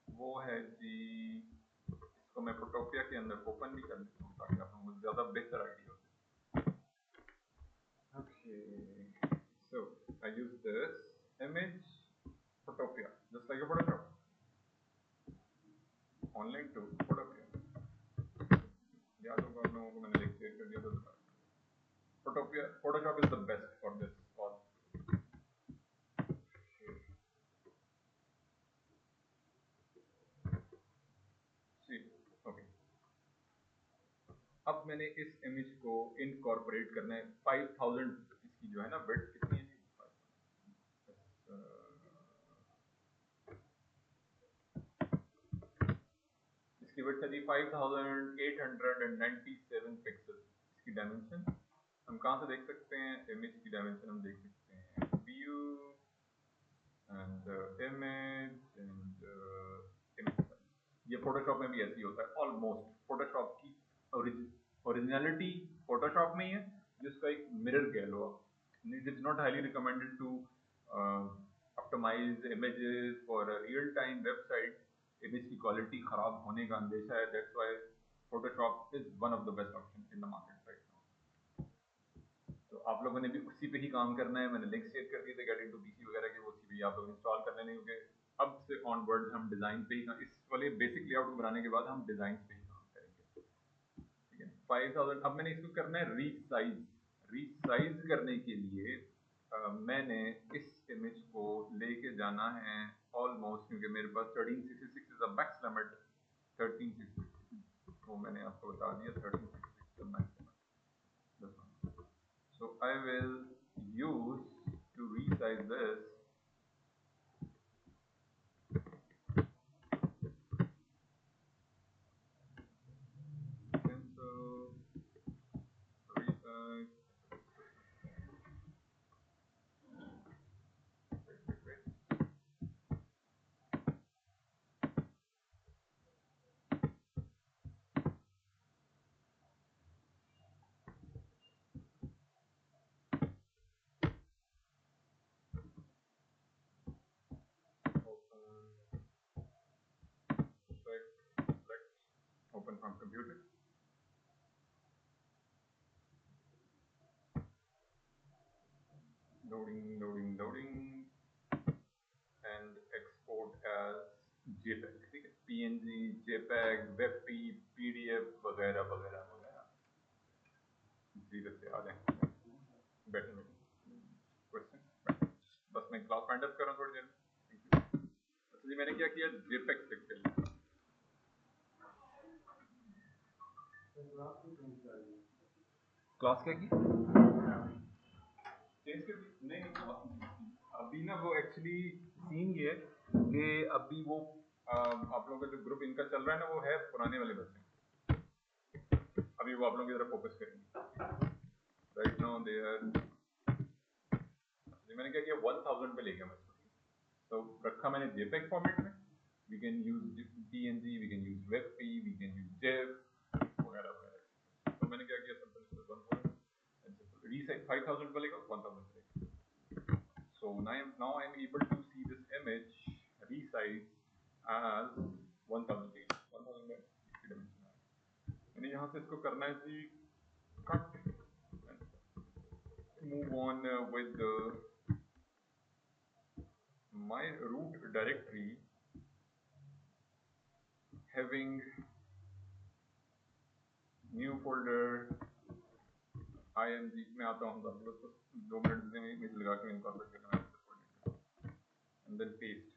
वो है जी, इसको मैं फोटोपिया के अंदर ओपन भी कर देता हूँ ताकि आप लोगों को ज़्यादा बेहतर आइडिया हो। Okay, so I use this image Photopia, just like a Photoshop, online tool Photopia. याद होगा आप लोगों को, मैंने लिख शेयर कर दिया था दोबारा। Photopia, Photoshop is the best for this all. See, okay. अब मैंने इस इमेज को इनकॉर्पोरेट करना है। 5000 इसकी जो है ना विड्थ कितनी है जी? इसकी विड्थ है जी 5897 पिक्सल। इसकी डायमेंशन हम कहाँ से देख सकते हैं? इमेज की डायमेंशन हम देख सकते हैं view and image and image. ये फोटोशॉप में भी ऐसे ही होता है ऑलमोस्ट। फोटोशॉप की ओरिजिनलिटी फोटोशॉप में ही है, जिसका एक मिरर कह लो आप। It is not highly recommended to optimize images for real time website. Image की क्वालिटी खराब होने का अंदेशा है, that's why Photoshop is one of the best option in the market right now. तो आप लोगों ने भी उसी पे ही काम करना है। मैंने लिंक शेयर कर दिए थे गेट इनटू पीसी वगैरह के, वो उसी पे आप लोग इंस्टॉल कर लेने, क्योंकि अब से ऑनवर्ड हम डिजाइन पे ही, इस वाले बेसिक लेआउट को बनाने के बाद हम डिजाइन पे ही काम करेंगे, ठीक है। 5000 अब मैंने इसको करना है रीसाइज। रीसाइज करने के लिए मैंने इस इमेज को लेके जाना है ऑलमोस्ट, क्योंकि मेरे पास 1366 इज द मैक्स लिमिट। 1366 वो मैंने आपको बता दिया, 1366 the max limit. So I will use to resize this cancel resize. Wait. Select, open from computer. Loading, and export as JPEG, ठीक है। PNG, JPEG, WebP, PDF वगैरह वगैरह वगैरह। जी से आ जाए। बैठे क्वेश्चन, बस मैं क्लास फाइंड अप कर रहा हूँ थोड़ी देर में। अच्छा जी, मैंने क्या किया, JPEG पिक कर लिया। क्लास क्या की चेंज कर दी? नहीं तो अभी ना वो एक्चुअली सीन ये है कि अभी वो आप लोगों का जो ग्रुप इनका चल रहा है ना, वो है पुराने वाले बच्चे। अभी वो आप लोगों की तरफ फोकस करेंगे राइट नाउ। दे आर, मैंने क्या किया 1000 पे ले गया मैं इसको, तो रखा मैंने JPEG फॉर्मेट में। We can use PNG, we can use WebP, we can use JPEG वगैरह वगैरह। तो मैंने क्या किया, सिंपल 1000 रीसाइज 5000 पे लेगा, 1000 पे लेगा। So now I'm able to see this image resized as 1000 dimension। मैंने यहाँ से इसको करना है जी cut, move on with my root directory having new folder IMG में आता हूँ। 2 मिनट में इमेज लगा के इनकॉर्पोरेट करना है एंड देन पेस्ट।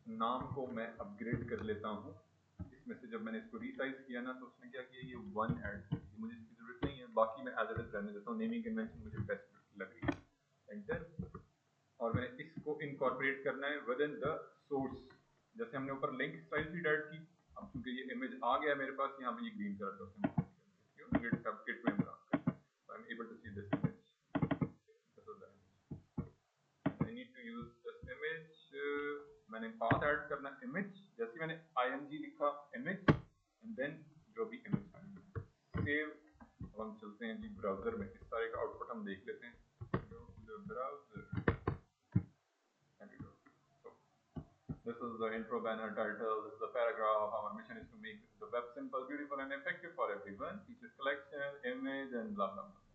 नाम को मैं अपग्रेड कर लेता हूँ। इसमें से जब मैंने इसको रीसाइज किया ना तो उसने क्या किया, ये 1 ऐड, मुझे इसकी जरूरत नहीं है, बाकी मैं एज इट इज रहने देता हूँ। नेमिंग कन्वेंशन मुझे बेस्ट लग रही है, एंटर। और मैंने इसको इनकॉर्पोरेट करना है विद इन द सोर्स। जैसे हमने ऊपर लिंक स्टाइल शीट ऐड की, अब क्योंकि ये इमेज आ गया मेरे पास, यहाँ पे ये ग्रीन कलर का उसने गिट में I am able to see this image. I need to use this image। मैंने पाथ ऐड करना इमेज, जैसे मैंने img लिखा इमेज एंड देन जो भी इमेज सेव। अब हम चलते हैं जी ब्राउजर में, इस सारे का आउटपुट हम देख लेते हैं। Go to the browser and it goes. So this is the intro banner title, this is the paragraph. Our mission is to make the web simple, beautiful and effective for everyone. Feature collection, image and blah blah blah.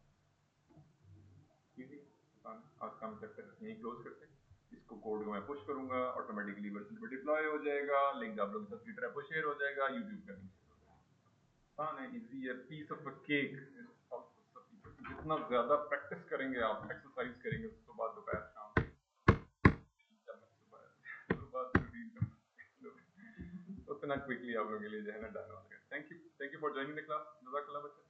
Easy. आज का हम chapter यहीं close करते हैं। इसको code को मैं push करूंगा, ऑटोमेटिकली वर्जन पे डिप्लॉय हो जाएगा, लिंक आप लोगों के साथ ट्विटर पर शेयर हो जाएगा, यूट्यूब का लिंक शेयर हो जाएगा। आसान है, इजी है, पीस ऑफ अ केक। जितना ज्यादा प्रैक्टिस करेंगे आप, एक्सरसाइज करेंगे, उसके बाद दोपहर शाम उतना क्विकली आप लोगों के लिए जो है ना डन हो जाएगा। Thank you for joining the class. जज़ाकल्लाह बच्चे।